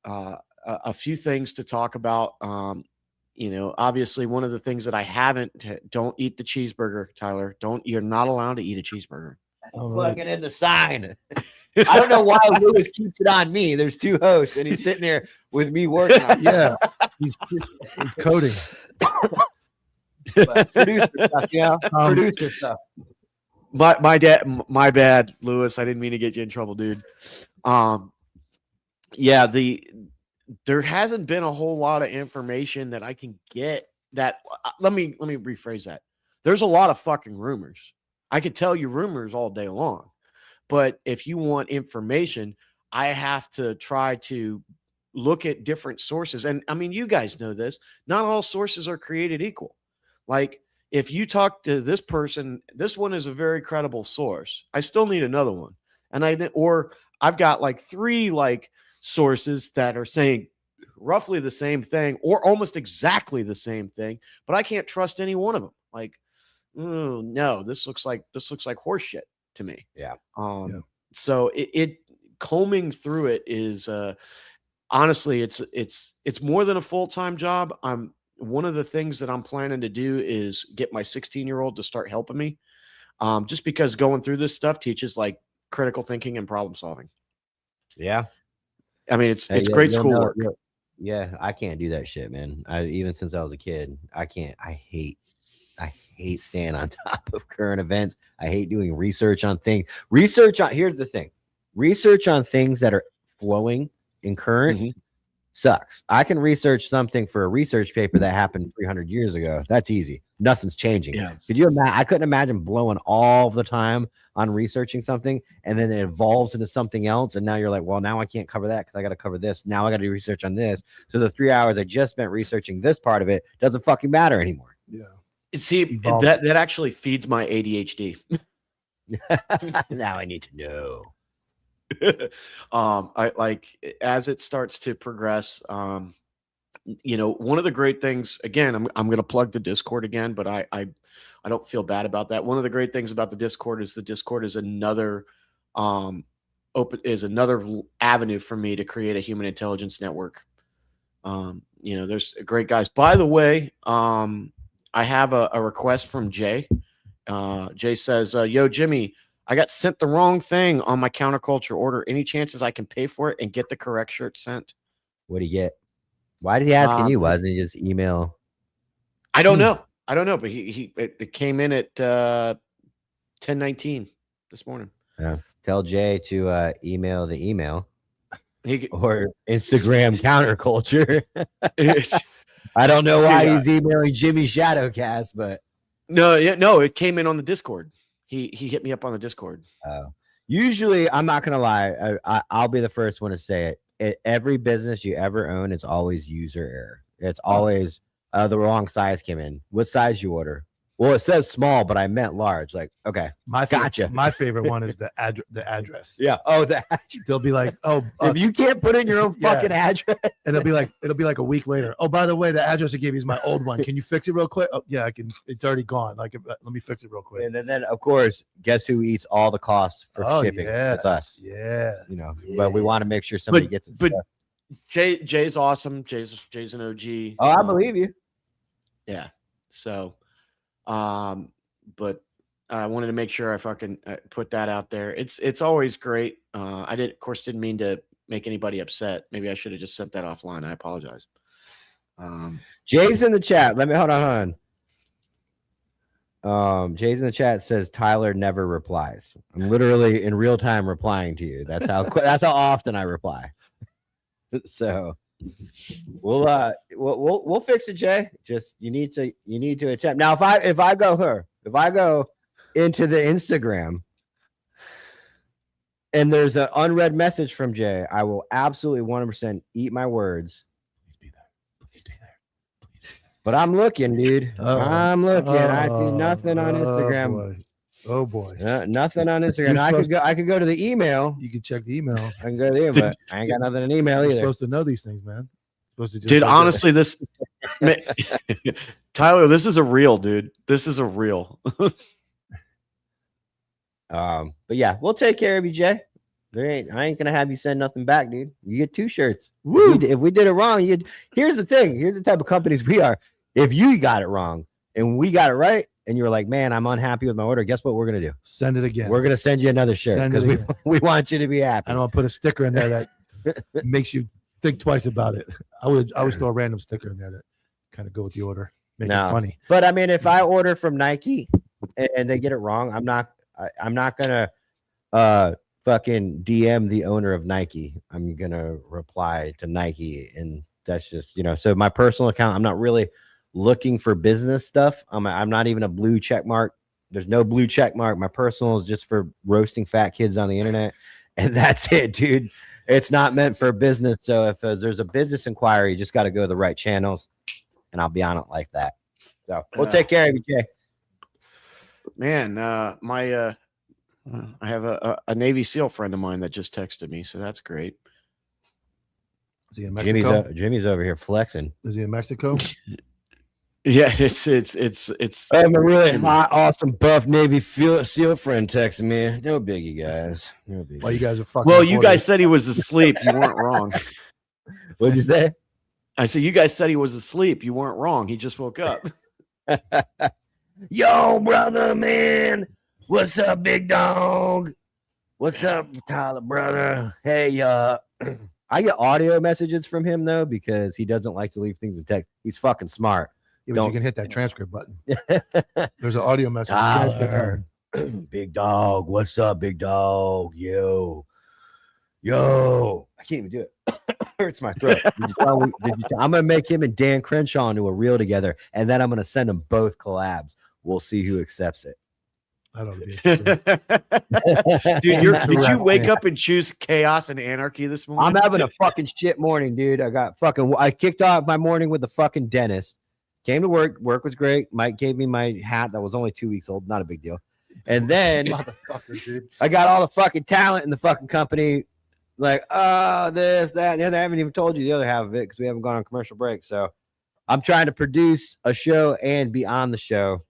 a few things to talk about. Obviously one of the things that I haven't, don't eat the cheeseburger, Tyler. You're not allowed to eat a cheeseburger. Plug it in the sign. I don't know why Lewis keeps it on me. There's two hosts, and he's sitting there with me working on it. Yeah, he's coding. Producer stuff, yeah. Producer stuff. My bad, Lewis. I didn't mean to get you in trouble, dude. Yeah, there hasn't been a whole lot of information that I can get. That let me rephrase that. There's a lot of fucking rumors. I could tell you rumors all day long, but if you want information, I have to try to look at different sources. And I mean, you guys know this. Not all sources are created equal. Like, if you talk to this person, this one is a very credible source. I still need another one. And I've got like 3 like sources that are saying roughly the same thing or almost exactly the same thing, but I can't trust any one of them. Like, oh, no, this looks like horse shit to me. Yeah. So it combing through it is honestly, it's more than a full-time job. One of the things that I'm planning to do is get my 16-year-old to start helping me. Just because going through this stuff teaches like critical thinking and problem solving. Yeah. I mean, it's great schoolwork. Yeah, I can't do that shit, man. Even since I was a kid, I can't. I hate staying on top of current events. I hate doing research on things. Here's the thing. Research on things that are flowing in current sucks. I can research something for a research paper that happened 300 years ago. That's easy. Nothing's changing. Yeah. Could you imagine? I couldn't imagine blowing all the time on researching something and then it evolves into something else. And now you're like, well, now I can't cover that because I got to cover this. Now I got to do research on this. So the 3 hours I just spent researching this part of it doesn't fucking matter anymore. Yeah. See, that actually feeds my ADHD. Now I need to know. I like, as it starts to progress, one of the great things, again, I'm going to plug the Discord again, but I don't feel bad about that. One of the great things about the Discord is another another avenue for me to create a human intelligence network. There's great guys. By the way, I have a request from Jay. Jay says, yo, Jimmy, I got sent the wrong thing on my counterculture order. Any chances I can pay for it and get the correct shirt sent? What do you get? Why did he asking you? Why doesn't he just email? I don't know. But it came in at 10:19 this morning. Yeah. Tell Jay to email the email or Instagram counterculture. I don't know why he's emailing Jimmy Shadowcast, but no, it came in on the Discord. He hit me up on the Discord. Usually, I'm not gonna lie. I'll be the first one to say it. Every business you ever own, it's always user error. It's always the wrong size came in. What size you order? Well, it says small, but I meant large. Like, okay, gotcha. My favorite one is the address. Yeah. Oh, they'll be like, oh, if you can't put in your own fucking address, and it'll be like a week later. Oh, by the way, the address I gave you is my old one. Can you fix it real quick? Oh, yeah, I can. It's already gone. Like, let me fix it real quick. And then of course, guess who eats all the costs for shipping? Yeah. It's us. Yeah. But we want to make sure somebody gets it. But Jay's awesome. Jay's an OG. Oh, I believe you. Yeah. So. But I wanted to make sure I fucking put that out there. It's always great. I didn't mean to make anybody upset. Maybe I should have just sent that offline. I apologize. Jay's in the chat. Hold on. Jay's in the chat says Tyler never replies. I'm literally in real time replying to you. That's how often I reply. So we'll fix it, Jay. Just you need to attempt. Now if I go into the Instagram, and there's an unread message from Jay. I will absolutely 100% eat my words. Please be there. Please be there. But I'm looking, dude. I'm looking. I see nothing on Instagram. Boy. Oh boy. Nothing on Instagram. I could go to the email. You can check the email. I can go to the email, but I ain't got nothing in email You're either. supposed to know these things, man. Supposed to just Dude, like honestly, this Tyler, this is a real dude. This is a real. But yeah, we'll take care of you, Jay. I ain't gonna have you send nothing back, dude. You get 2 shirts. If we did it wrong, here's the thing. Here's the type of companies we are. If you got it wrong and we got it right, and you're like, man, I'm unhappy with my order, guess what we're gonna do? Send it again. We're gonna send you another shirt because we want you to be happy. And I'll put a sticker in there that makes you think twice about it. I would throw a random sticker in there to kind of go with the order, make it funny. But I mean, if I order from Nike and they get it wrong, I'm not gonna fucking DM the owner of Nike. I'm gonna reply to Nike, and that's just, so my personal account, I'm not really looking for business stuff. I'm not even a blue check mark. There's no blue check mark. My personal is just for roasting fat kids on the internet, and that's it, dude. It's not meant for business. So if there's a business inquiry, you just got to go to the right channels, and I'll be on it like that. So we'll take care of you, Jay. Man, I have a Navy SEAL friend of mine that just texted me, so that's great. Is he in Mexico? Jimmy's over here flexing. Is he in Mexico? Yeah, it's. I have a really hot, awesome, buff Navy SEAL friend texting me. No biggie, guys. No biggie. Well, you guys are fucking. Well, you guys said he was asleep. You weren't wrong. What'd you say? I said you guys said he was asleep. You weren't wrong. He just woke up. Yo, brother, man. What's up, big dog? What's up, Tyler, brother? Hey, I get audio messages from him though because he doesn't like to leave things in text. He's fucking smart. Yeah, but you can hit that transcript button. There's an audio message. Tyler, big dog. What's up, big dog? Yo. I can't even do it. Hurts my throat. I'm gonna make him and Dan Crenshaw into a reel together, and then I'm gonna send them both collabs. We'll see who accepts it. I don't be Dude, did you wake up and choose chaos and anarchy this morning? I'm having a fucking shit morning, dude. I kicked off my morning with the fucking dentist. Came to work. Work was great. Mike gave me my hat that was only 2 weeks old. Not a big deal. And then I got all the fucking talent in the fucking company. Like, this, that, and the other. I haven't even told you the other half of it because we haven't gone on commercial break. So I'm trying to produce a show and be on the show.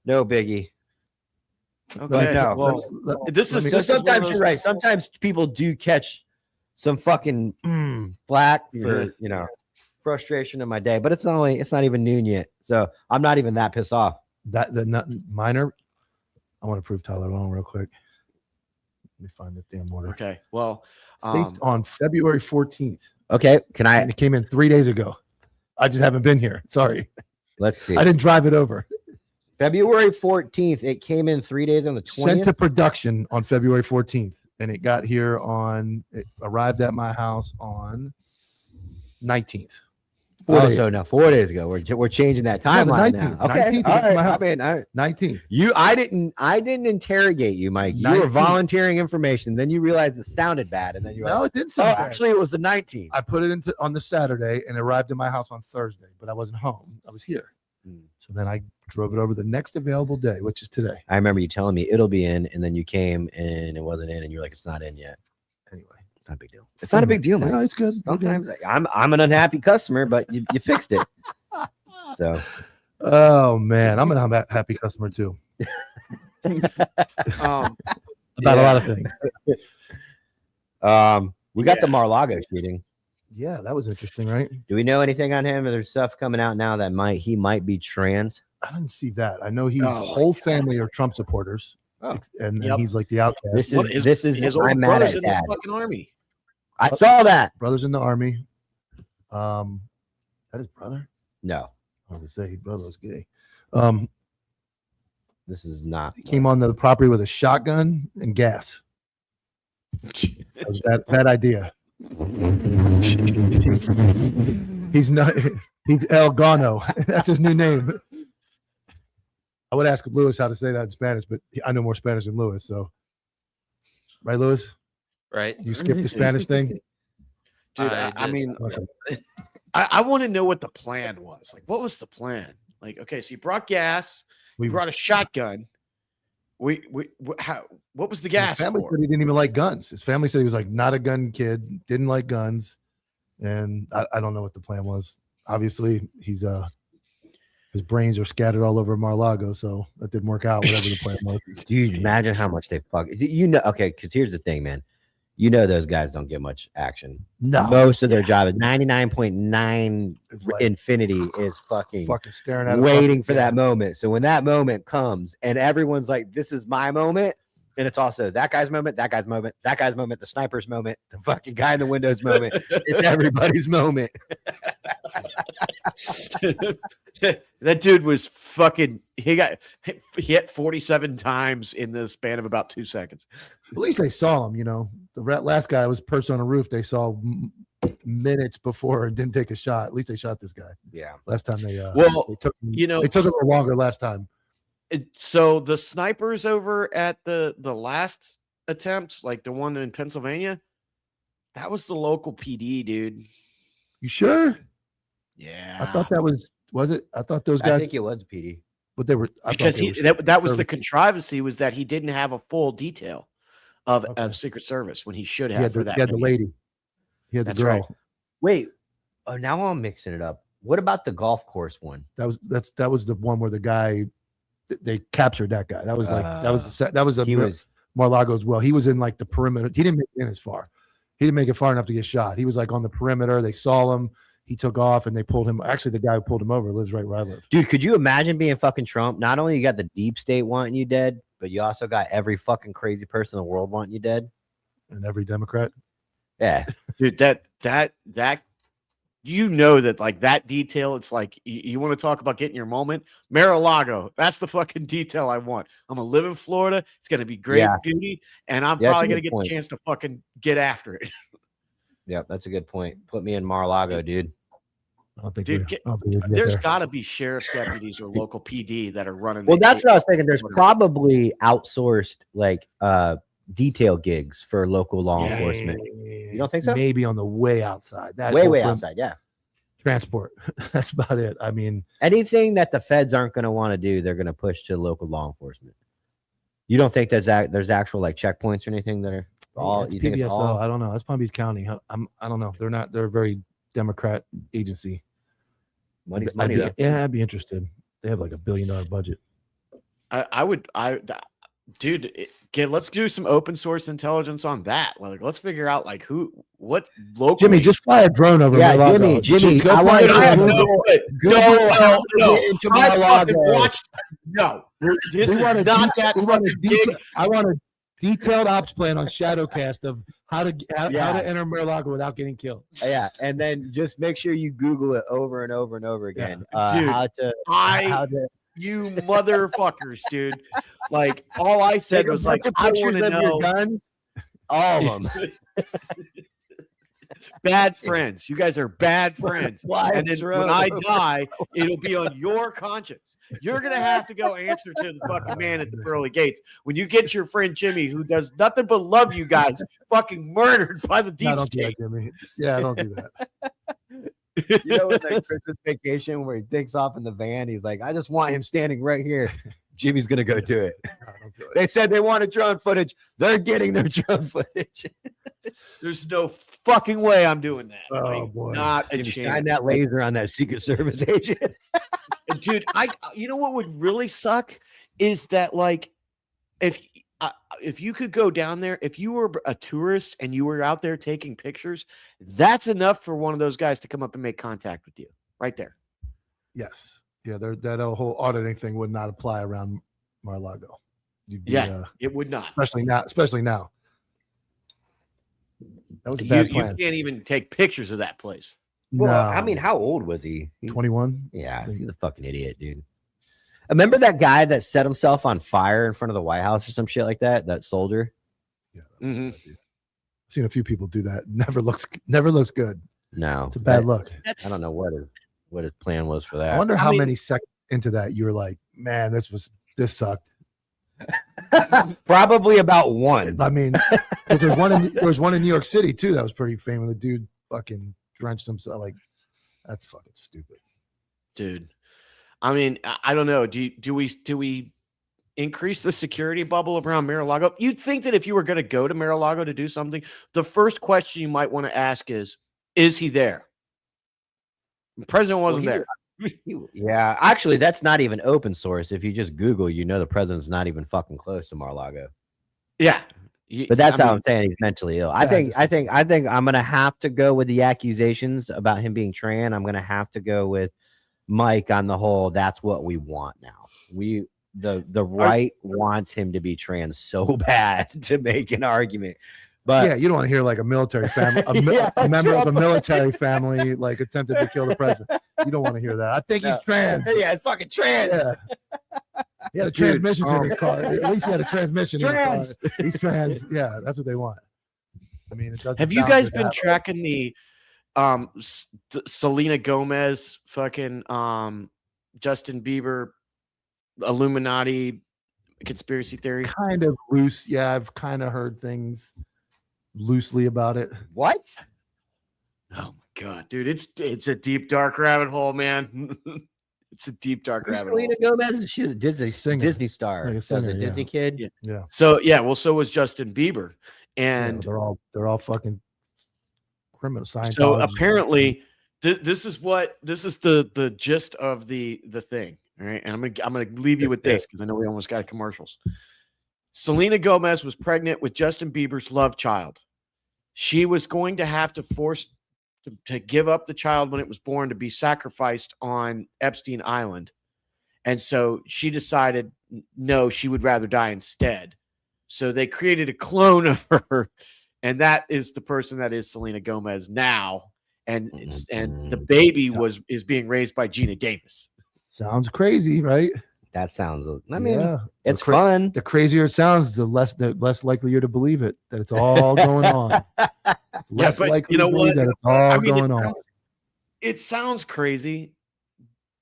No biggie. Okay. No. Well, this is sometimes you're right. Sometimes people do catch some fucking flack for frustration in my day, but it's not even noon yet, so I'm not even that pissed off. Not minor. I want to prove Tyler wrong real quick. Let me find the damn order. Okay. Well, based on February 14th. Okay. And it came in 3 days ago. I just haven't been here. Sorry. Let's see. I didn't drive it over. February 14th. It came in 3 days on the 20th. Sent to production on February 14th, and it got here it arrived at my house on 19th. 4 days. So now 4 days ago, we're changing that timeline now. Okay, 19th, all right. my house. I mean, 19th. I didn't interrogate you, Mike. You were volunteering information. Then you realized it sounded bad, and then you were it didn't sound bad. Actually, it was the 19th. I put it on the Saturday and arrived in my house on Thursday, but I wasn't home. I was here. So then I drove it over the next available day, which is today. I remember you telling me it'll be in, and then you came and it wasn't in, and you're like, it's not in yet. Anyway, it's not a big deal. It's not a big deal, man. No, it's good. Sometimes I'm an unhappy customer, but you fixed it. So, oh man, I'm an unhappy customer too. About a lot of things. We got the Mar-a-Lago shooting. Yeah, that was interesting, right? Do we know anything on him? There's stuff coming out now that he might be trans. I didn't see that. I know his whole family are Trump supporters, and he's like the outcast. This is his older brother's in the fucking army. I saw that. Brother's in the army. That his brother? No, I would say his brother was gay. This is not. He came on the property with a shotgun and gas. That was bad idea. He's El Gano. That's his new name. I would ask Lewis how to say that in Spanish, but I know more Spanish than Lewis. So, right, Lewis? Right. You skipped the Spanish thing? Dude, I mean, I want to know what the plan was. Like, what was the plan? Like, okay, so you brought gas, you brought a shotgun. What was the gas His family for? said he didn't even like guns. His family said he was like not a gun kid, didn't like guns, and I don't know what the plan was. Obviously, his brains are scattered all over Mar-a-Lago, so that didn't work out. Whatever the plan was. Dude, imagine how much they fuck. You know, okay, because here's the thing, man. You know those guys don't get much action. No, Most of their job is 99.9 it's like infinity is fucking staring at waiting for that moment. So when that moment comes and everyone's like, this is my moment, and it's also that guy's moment, that guy's moment, that guy's moment, the sniper's moment, the fucking guy in the windows moment. It's everybody's moment. That dude was fucking. He hit 47 times in the span of about 2 seconds. At least they saw him. You know, the last guy was perched on a roof. They saw minutes before and didn't take a shot. At least they shot this guy. Yeah. Last time they Well, took you know, they took a little longer last time. So the snipers over at the last attempt, like the one in Pennsylvania, that was the local PD, dude. You sure? Yeah, I thought that was it? I thought those guys. I think it was PD. But they were because that was the controversy, was that he didn't have a full detail of Secret Service when he should have for that. He had the lady. He had the girl. Right. Wait, now I'm mixing it up. What about the golf course one? That was the one where the guy they captured that guy. That was like that was Mar-a-Lago as well. He was in like the perimeter. He didn't make it in as far. He didn't make it far enough to get shot. He was like on the perimeter. They saw him. He took off and they pulled him. Actually, the guy who pulled him over lives right where I live. Dude, could you imagine being fucking Trump? Not only you got the deep state wanting you dead, but you also got every fucking crazy person in the world wanting you dead. And every Democrat. Yeah. Dude, that you know that like that detail, it's like you want to talk about getting your moment. Mar-a-Lago, that's the fucking detail I want. I'm gonna live in Florida. It's gonna be great beauty, and I'm probably gonna get the chance to fucking get after it. Yep, that's a good point. Put me in Mar-a-Lago, dude. I don't think Dude, there's got to be sheriff's deputies or local PD that are running. Well, that's what I was thinking. There's probably outsourced like detail gigs for local law enforcement. You don't think so? Maybe on the way outside. That way outside, yeah. Transport. That's about it. I mean, anything that the feds aren't going to want to do, they're going to push to local law enforcement. You don't think there's actual like checkpoints or anything that are all? It's you think PBSO. it's all? I don't know. That's Palm Beach County. I don't know. They're a very Democrat agency. Money's money, though. Yeah, I'd be interested. They have like $1 billion budget. Dude, let's do some open source intelligence on that. Like, let's figure out like what local. Jimmy, just fly a drone over. Yeah, Mar-a-Lago. Jimmy, go I want to watched. No, this is not that fucking big. I want a detailed ops plan on Shadowcast of how to enter Mar-a-Lago without getting killed. Yeah, and then just make sure you Google it over and over and over again. Dude, you motherfuckers, dude. Like, all I said was like, I want to know your guns. All of them. Bad friends. You guys are bad friends. And then when I die, it'll be on your conscience. You're gonna have to go answer to the fucking man at the pearly gates when you get your friend Jimmy, who does nothing but love you guys, fucking murdered by the deep state. Yeah, I don't do that. You know, with that Christmas vacation where he takes off in the van, he's like, I just want him standing right here. Jimmy's gonna go do it. They said they wanted drone footage. They're getting their drone footage. There's no fucking way I'm doing that. Oh, boy. Not a Jimmy, chance. shine that laser on that Secret Service agent. Dude, you know what would really suck is that like if you could go down there, if you were a tourist and you were out there taking pictures, that's enough for one of those guys to come up and make contact with you right there. Yes. Yeah, that whole auditing thing would not apply around Mar-a-Lago. It would not. Especially now. That was a bad plan. You can't even take pictures of that place. Well, No. I mean, how old was he? 21? Yeah, he's a fucking idiot, dude. Remember that guy that set himself on fire in front of the White House or some shit like that? That soldier? Yeah. Mm-hmm. I've seen a few people do that. Never looks good. No. It's a bad look. I don't know what his plan was for that. I wonder how many seconds into that you were like, man, this was this sucked. Probably about one. I mean, 'cause there was one in New York City too that was pretty famous. The dude fucking drenched himself. Like, that's fucking stupid, dude. I mean, I don't know. Do we increase the security bubble around Mar-a-Lago? You'd think that if you were going to go to Mar-a-Lago to do something, the first question you might want to ask is he there? The president wasn't there. Yeah, actually, that's not even open source. If you just Google, you know the president's not even fucking close to Mar-a-Lago. Yeah, but that's how I'm saying he's mentally ill. I Yeah, think I'm gonna have to go with the accusations about him being trans. I'm gonna have to go with Mike on the whole. That's what we want now. The right wants him to be trans so bad to make an argument. But yeah, you don't want to hear like a military family, a member of a military family like attempted to kill the president. You don't want to hear that. I think he's trans. Yeah, it's fucking trans. Yeah. He had a transmission in his car. At least he had a transmission in his car. He's trans. Yeah, that's what they want. I mean, it doesn't. Have you guys been tracking the Selena Gomez fucking Justin Bieber Illuminati conspiracy theory? Kind of loose. Yeah, I've kind of heard things loosely about it. What? Oh my god, dude, it's a deep dark rabbit hole, man. It's a deep dark rabbit hole. Selena Gomez, she's a Disney star. Like a So singer, the Disney kid. Yeah. So so was Justin Bieber, and they're all fucking criminal. so Scientology. apparently this is the gist of the thing. All right, and I'm gonna leave you with this because I know we almost got commercials. Selena Gomez was pregnant with Justin Bieber's love child. She was going to have to force to give up the child when it was born to be sacrificed on Epstein Island. And so she decided, no, she would rather die instead. So they created a clone of her. And that is the person that is Selena Gomez now. And the baby is being raised by Gina Davis. Sounds crazy, right? That sounds. I mean, Yeah. it's fun. The crazier it sounds, the less likely you're to believe it that it's all going on. It's less but likely you know to believe what? that it's all going on. It sounds crazy,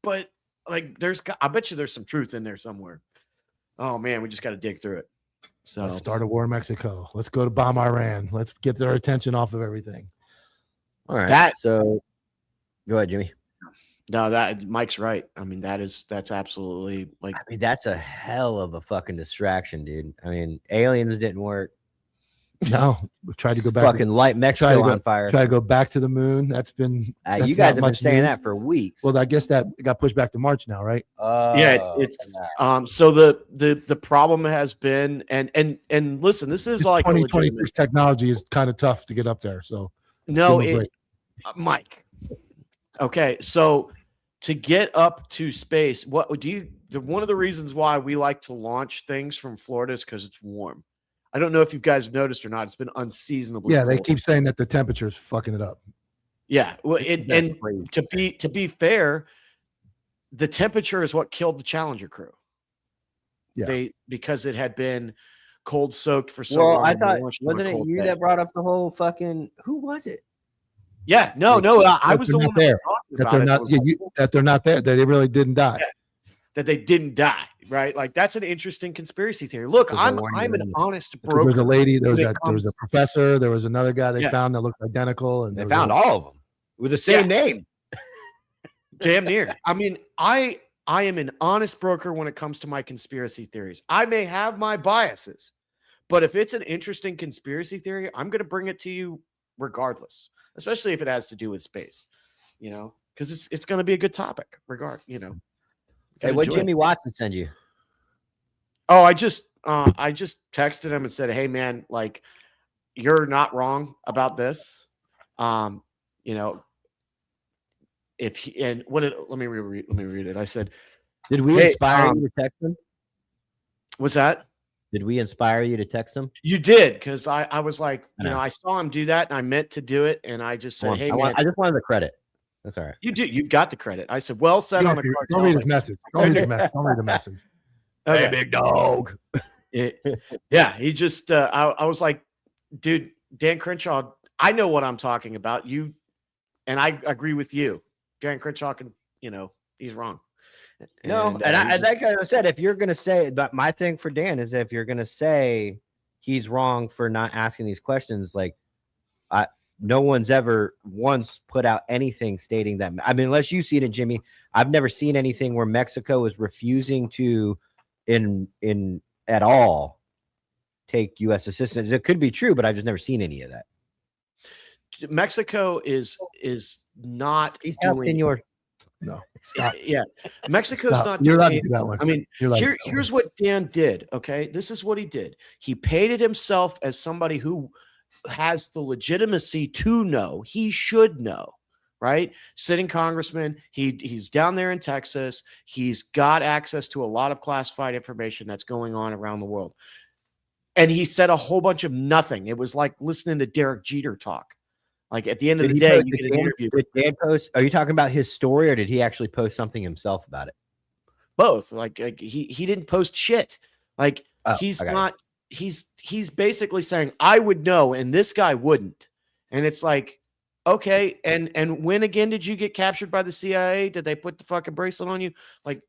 but like I bet you there's some truth in there somewhere. Oh man, we just got to dig through it. So Let's start a war in Mexico. Let's go to bomb Iran. Let's get their attention off of everything. All right. So go ahead, Jimmy. No, that Mike's right. I mean, that's absolutely like. I mean, that's a hell of a fucking distraction, dude. I mean, aliens didn't work. No, we tried to go back. Fucking light Mexico on fire. Try to go back to the moon. That's been. You guys have been saying that for weeks. Well, I guess that got pushed back to March now, right? Yeah, it's so the problem has been and listen, this is like 2026 technology is kind of tough to get up there. So no, Mike. Okay, so to get up to space, one of the reasons why we like to launch things from Florida is because it's warm. I don't know if you guys have noticed or not. It's been unseasonably cold. They cold. Keep saying that the temperature is fucking it up. Yeah, well, to be fair, the temperature is what killed the Challenger crew. Yeah, because it had been cold soaked for so long. Well, I thought wasn't it you that brought up the whole fucking? Who was it? Yeah, no, I was the one there. That they're not. That they're not there. That they really didn't die. Yeah, that they didn't die. Right, like that's an interesting conspiracy theory. Look, I'm an honest broker. There was a lady. There was a professor. There was another guy they found that looked identical, and they found all of them with the same name. Damn near. I mean, I am an honest broker when it comes to my conspiracy theories. I may have my biases, but if it's an interesting conspiracy theory, I'm going to bring it to you regardless, especially if it has to do with space. You know, because it's going to be a good topic. Hey, what Jimmy Watson send you? Oh, I just texted him and said, "Hey, man, like, you're not wrong about this. You know, let me read it. I said, did we inspire you to text him? What's that? Did we inspire you to text him? You did, because I was like, I saw him do that, and I meant to do it, and I just said, hey, man, I just wanted the credit. That's all right. You've got the credit. I said, well said on the Cartel. Don't read his message. Don't read the message. Okay. Hey, big dog. Yeah, he just, I was like, dude, Dan Crenshaw, I know what I'm talking about. And I agree with you. Dan Crenshaw he's wrong. No, And, and he's just- like I said, if you're gonna say, but my thing for Dan is if you're gonna say he's wrong for not asking these questions, like no one's ever once put out anything stating that. I mean, unless you see it, Jimmy, I've never seen anything where Mexico is refusing to, in at all, take U.S. assistance. It could be true, but I've just never seen any of that. Mexico is not He's helping doing. your. No, stop. Yeah, Mexico's Stop. not You're doing. allowed to anything. do that one. I mean, You're allowed to do that here's what Dan did. Okay, this is what he did. He painted himself as somebody who has the legitimacy to know. He should know, right? Sitting congressman. He's down there in Texas. He's got access to a lot of classified information that's going on around the world. And he said a whole bunch of nothing. It was like listening to Derek Jeter talk. Like at the end of the day, you get an interview. Did Dan post? Are you talking about his story, or did he actually post something himself about it? Both. Like he didn't post shit. Like he's I got not. He's basically saying I would know, and this guy wouldn't. And it's like, okay. And when again did you get captured by the CIA? Did they put the fucking bracelet on you? Like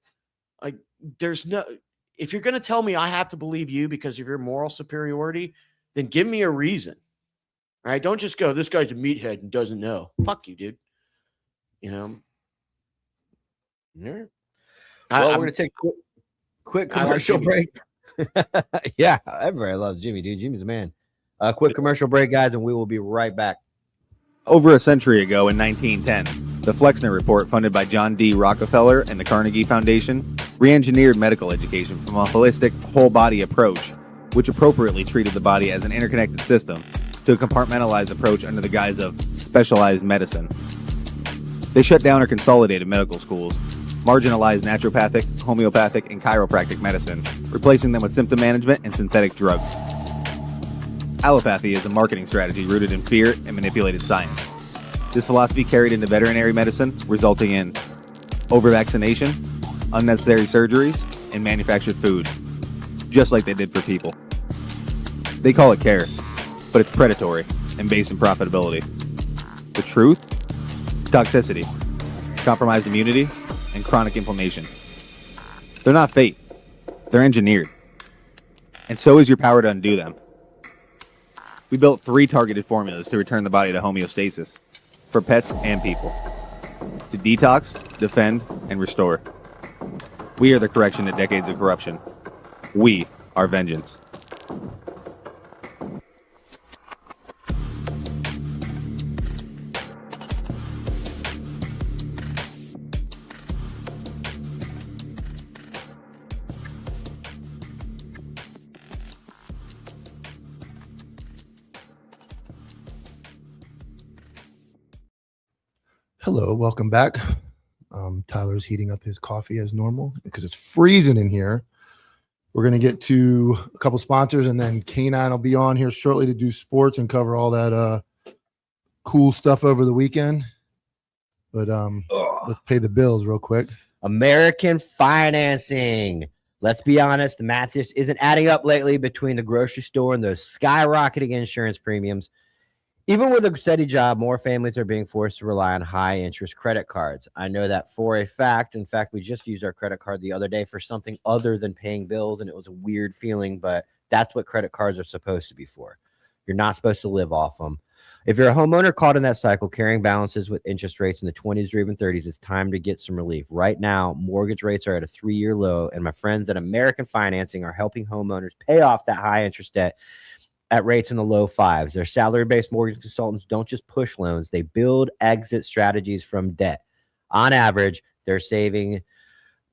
there's no. If you're gonna tell me I have to believe you because of your moral superiority, then give me a reason. All right, don't just go, this guy's a meathead and doesn't know. Fuck you, dude. You know? Yeah. Well, we're going to take a quick I like commercial Jimmy. break. Yeah, everybody loves Jimmy, dude. Jimmy's the man. Quick commercial break, guys, and we will be right back. Over a century ago in 1910, the Flexner Report, funded by John D. Rockefeller and the Carnegie Foundation, re-engineered medical education from a holistic, whole-body approach, which appropriately treated the body as an interconnected system, to a compartmentalized approach under the guise of specialized medicine. They shut down or consolidated medical schools, marginalized naturopathic, homeopathic, and chiropractic medicine, replacing them with symptom management and synthetic drugs. Allopathy is a marketing strategy rooted in fear and manipulated science. This philosophy carried into veterinary medicine, resulting in over-vaccination, unnecessary surgeries, and manufactured food, just like they did for people. They call it care, but it's predatory and based in profitability. The truth? Toxicity, compromised immunity, and chronic inflammation. They're not fate. They're engineered. And so is your power to undo them. We built 3 targeted formulas to return the body to homeostasis, for pets and people. To detox, defend, and restore. We are the correction to decades of corruption. We are vengeance. Hello, welcome back. Tyler's heating up his coffee as normal because it's freezing in here. We're going to get to a couple sponsors, and then K9 will be on here shortly to do sports and cover all that cool stuff over the weekend. But let's pay the bills real quick. American financing. Let's be honest, the math just isn't adding up lately between the grocery store and those skyrocketing insurance premiums. Even with a steady job, more families are being forced to rely on high-interest credit cards. I know that for a fact. In fact, we just used our credit card the other day for something other than paying bills, and it was a weird feeling, but that's what credit cards are supposed to be for. You're not supposed to live off them. If you're a homeowner caught in that cycle, carrying balances with interest rates in the 20s or even 30s, it's time to get some relief. Right now, mortgage rates are at a 3-year low, and my friends at American Financing are helping homeowners pay off that high-interest debt at rates in the low 5s. Their salary-based mortgage consultants don't just push loans. They build exit strategies from debt. On average, they're saving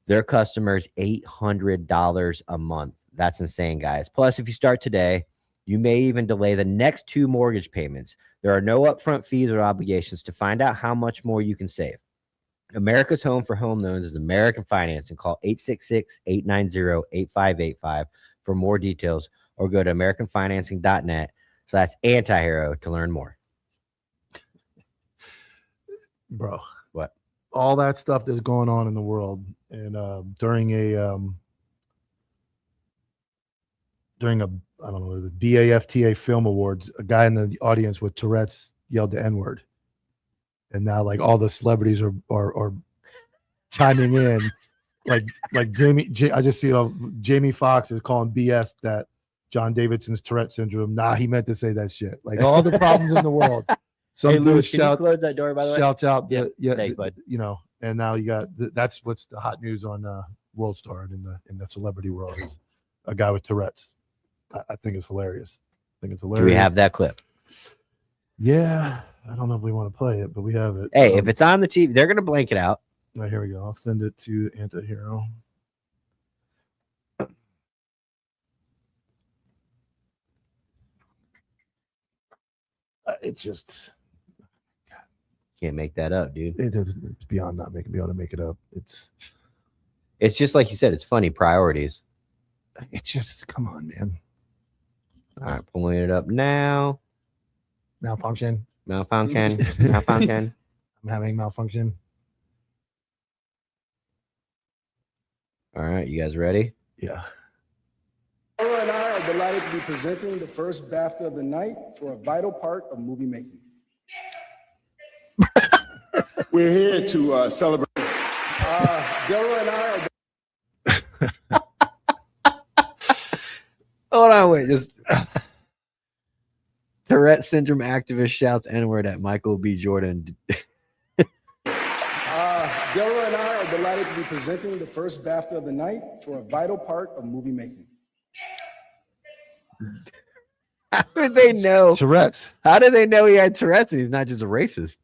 their customers $800 a month. That's insane, guys. Plus, if you start today, you may even delay the next 2 mortgage payments. There are no upfront fees or obligations. To find out how much more you can save, America's home for home loans is American Financing. Call 866-890-8585 for more details, or go to americanfinancing.net. So that's antihero to learn more. Bro, what? All that stuff that's going on in the world, and during a I don't know, the BAFTA Film Awards, a guy in the audience with Tourette's yelled the N-word, and now like all the celebrities are chiming in like I just see Jamie Foxx is calling BS that John Davidson's Tourette syndrome. Nah, he meant to say that shit. Like all the problems in the world. Some Hey, dude Louis, can you shout, close that door, by the way? shouts out, Yeah, yeah, thanks, bud. you know, and now you got that's what's the hot news on World Star and in the celebrity world is a guy with Tourette's. I think it's hilarious. Do we have that clip? Yeah, I don't know if we want to play it, but we have it. Hey, if it's on the TV, they're gonna blank it out. Right, here we go. I'll send it to Antihero. It just Can't make that up, dude. it doesn't. It's beyond not making me able to make it up. It's It's just like you said. It's funny priorities. just come on, man. All right, pulling it up now. Malfunction. Malfunction. Malfunction. I'm having malfunction. All right, you guys ready? Yeah. Laura and I are delighted to be presenting the first BAFTA of the night for a vital part of movie making. We're here to celebrate. Deborah and I are. Hold on, wait. Just Tourette syndrome activist shouts N-word at Michael B. Jordan. Deborah and I are delighted to be presenting the first BAFTA of the night for a vital part of movie making. How did they know? Tourette's. How did they know he had Tourette's and he's not just a racist?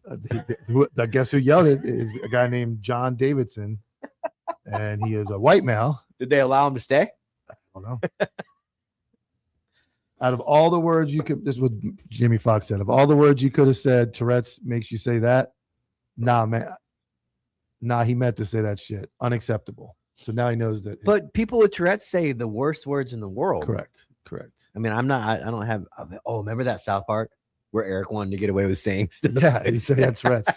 I guess who yelled it is a guy named John Davidson, and he is a white male. Did they allow him to stay? I don't know. Out of all the words you could, this is what Jamie Foxx said. Of all the words you could have said, Tourette's makes you say that. Nah, man. Nah, he meant to say that shit. Unacceptable. So now he knows that. But people with Tourette's say the worst words in the world. Correct. I mean, I'm not. I don't have. Oh, remember that South Park where Eric wanted to get away with saying stuff? Yeah, he said he had Tourette's.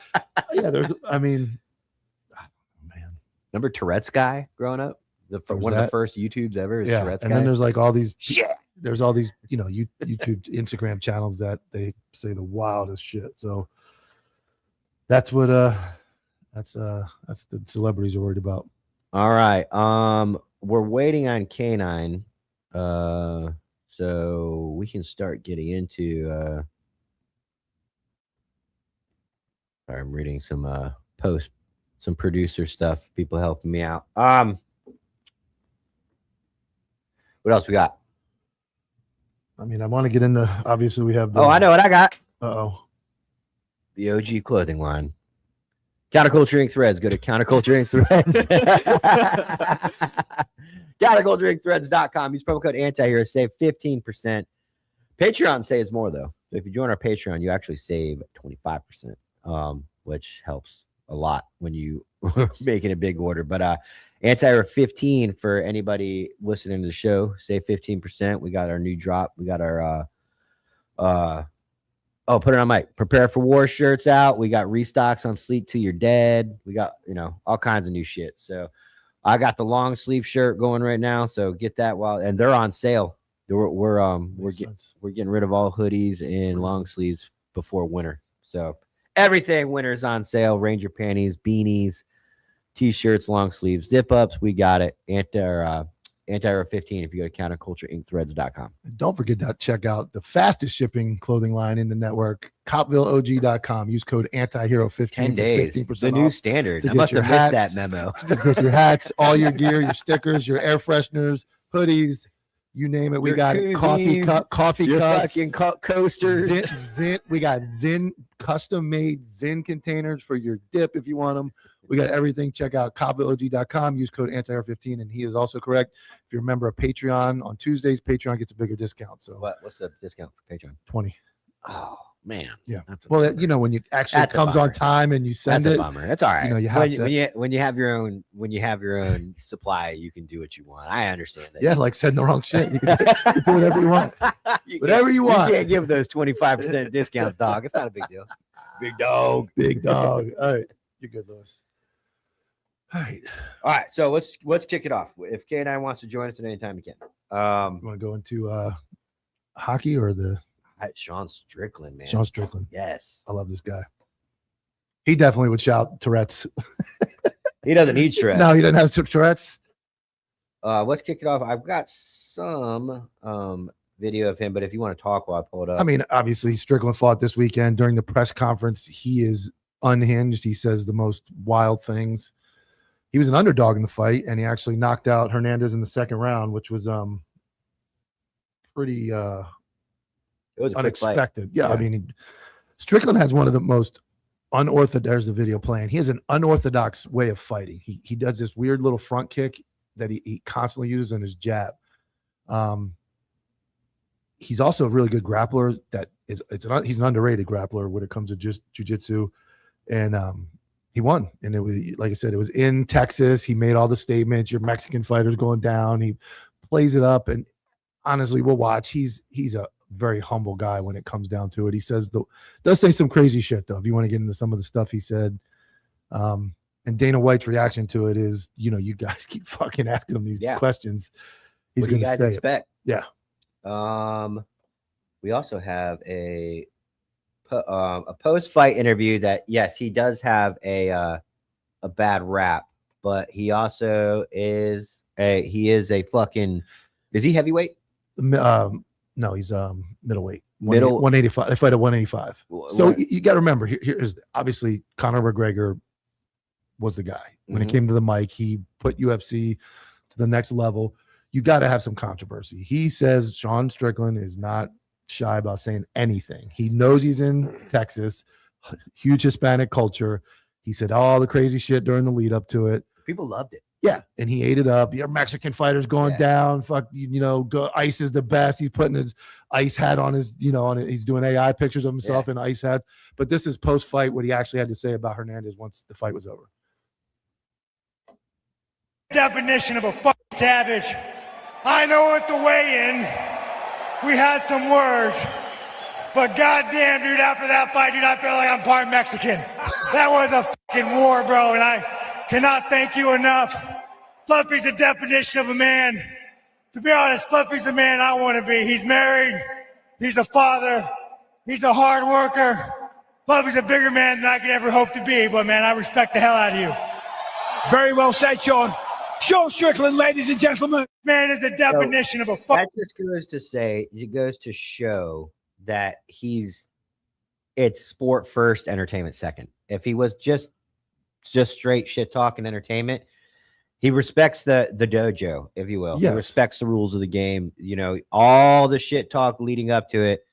Yeah, there's. I mean, man. Remember Tourette's guy growing up? One of the first YouTubes ever. Is Yeah, Tourette's and guy. then there's like all these. Yeah. There's all these, YouTube, Instagram channels that they say the wildest shit. So that's what that's the celebrities are worried about. All right. We're waiting on K9. So we can start getting into sorry, I'm reading some some producer stuff, people helping me out. What else we got? I mean, I want to get into, obviously we have the, Oh, I know what I got. Uh-oh. The OG clothing line. Counterculture Inc. Threads. Go to Counterculture Inc. Threads. CountercultureIncThreads.com. Use promo code Antihero. Save 15%. Patreon saves more, though. So if you join our Patreon, you actually save 25%, which helps a lot when you making a big order. But Antihero 15 for anybody listening to the show. Save 15%. We got our new drop. We got our oh, put it on mic. Prepare for War shirts out. We got restocks on Sleep Till You're Dead. We got, all kinds of new shit. So I got the long sleeve shirt going right now. So get that and they're on sale. We're getting rid of all hoodies and long sleeves before winter. So everything winter's on sale. Ranger panties, beanies, t-shirts, long sleeves, zip ups. We got it. Antihero 15 if you go to countercultureincthreads.com. Don't forget to check out the fastest shipping clothing line in the network, copvilleog.com. Use code Antihero15 10 days. 15% The new off standard. to I get must your have missed hats. that memo. With your hats, all your gear, your stickers, your air fresheners, hoodies, you name it. We Your got koozies, coffee Your cups, fucking coasters. Zin, we got Zin custom made Zin containers for your dip if you want them. We got everything. Check out copvilleog.com. Use code Antihero15, and he is also correct. If you're a member of Patreon on Tuesdays, Patreon gets a bigger discount. So What's the discount for Patreon? 20. Oh man, Yeah. That's a Well, bummer. when you actually That's a comes on bummer. time and you send That's it, a bummer. That's all right. you have when you have your own supply, you can do what you want. I understand that. yeah, like sending the wrong shit. You can do whatever you want. Whatever you want. You can't give those 25% discounts, dog. It's not a big deal. Big dog. Big dog. All right. You're good, Lewis. All right. All right. So let's kick it off. If K9 wants to join us at any time, he can. You want to go into hockey or the Sean Strickland, man. Sean Strickland? Yes. I love this guy. He definitely would shout Tourette's. He doesn't need Tourette's. No, he doesn't have Tourette's. Let's kick it off. I've got some video of him, but if you want to talk while I pull it up. I mean, obviously, Strickland fought this weekend. During the press conference, he is unhinged. He says the most wild things. He was an underdog in the fight, and he actually knocked out Hernandez in the second round, which was pretty it was a unexpected. Yeah, I mean, Strickland has one of the most unorthodox. There's the video playing. He has an unorthodox way of fighting. He does this weird little front kick that he constantly uses in his jab. He's also a really good grappler. He's an underrated grappler when it comes to just jiu-jitsu, and he won. And it was, like I said, it was in Texas. He made all the statements. Your Mexican fighter's going down. He plays it up, and honestly, we'll watch. He's a very humble guy when it comes down to it. He does say some crazy shit though. If you want to get into some of the stuff he said, and Dana White's reaction to it is, you guys keep fucking asking him these questions. He's what do you going guys to expect? Yeah. We also have a post-fight interview that, yes, he does have a bad rap, but he also is a fucking, is he heavyweight? No, he's middleweight. 185. They fight at 185. So you got to remember, here's obviously Conor McGregor was the guy. When it came to the mic, he put UFC to the next level. You got to have some controversy. He says Sean Strickland is not shy about saying anything. He knows he's in Texas, huge Hispanic culture. He said all the crazy shit during the lead up to it. People loved it. Yeah, and he ate it up. Your Mexican fighter's going down. Fuck, Ice is the best. He's putting his ice hat on his, he's doing AI pictures of himself in ice hats. But this is post-fight what he actually had to say about Hernandez once the fight was over. Definition of a fucking savage. I know at the weigh-in, we had some words, but goddamn, dude, after that fight, dude, I feel like I'm part Mexican. That was a fucking war, bro, and I cannot thank you enough. Fluffy's the definition of a man. To be honest, Fluffy's the man I want to be. He's married. He's a father. He's a hard worker. Fluffy's a bigger man than I could ever hope to be, but man, I respect the hell out of you. Very well said, Sean. Sean Strickland, ladies and gentlemen. Man is the definition of a fuck. That just goes to show that it's sport first, entertainment second. If he was just straight shit talk and entertainment, he respects the dojo, if you will. Yes. He respects the rules of the game. All the shit talk leading up to it.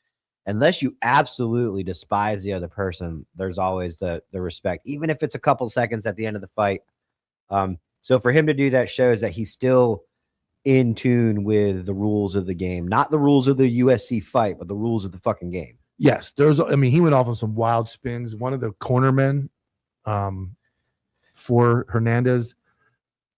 Unless you absolutely despise the other person, there's always the respect, even if it's a couple seconds at the end of the fight. So for him to do that shows that he's still in tune with the rules of the game, not the rules of the USC fight, but the rules of the fucking game. Yes, he went off on some wild spins. One of the cornermen for Hernandez,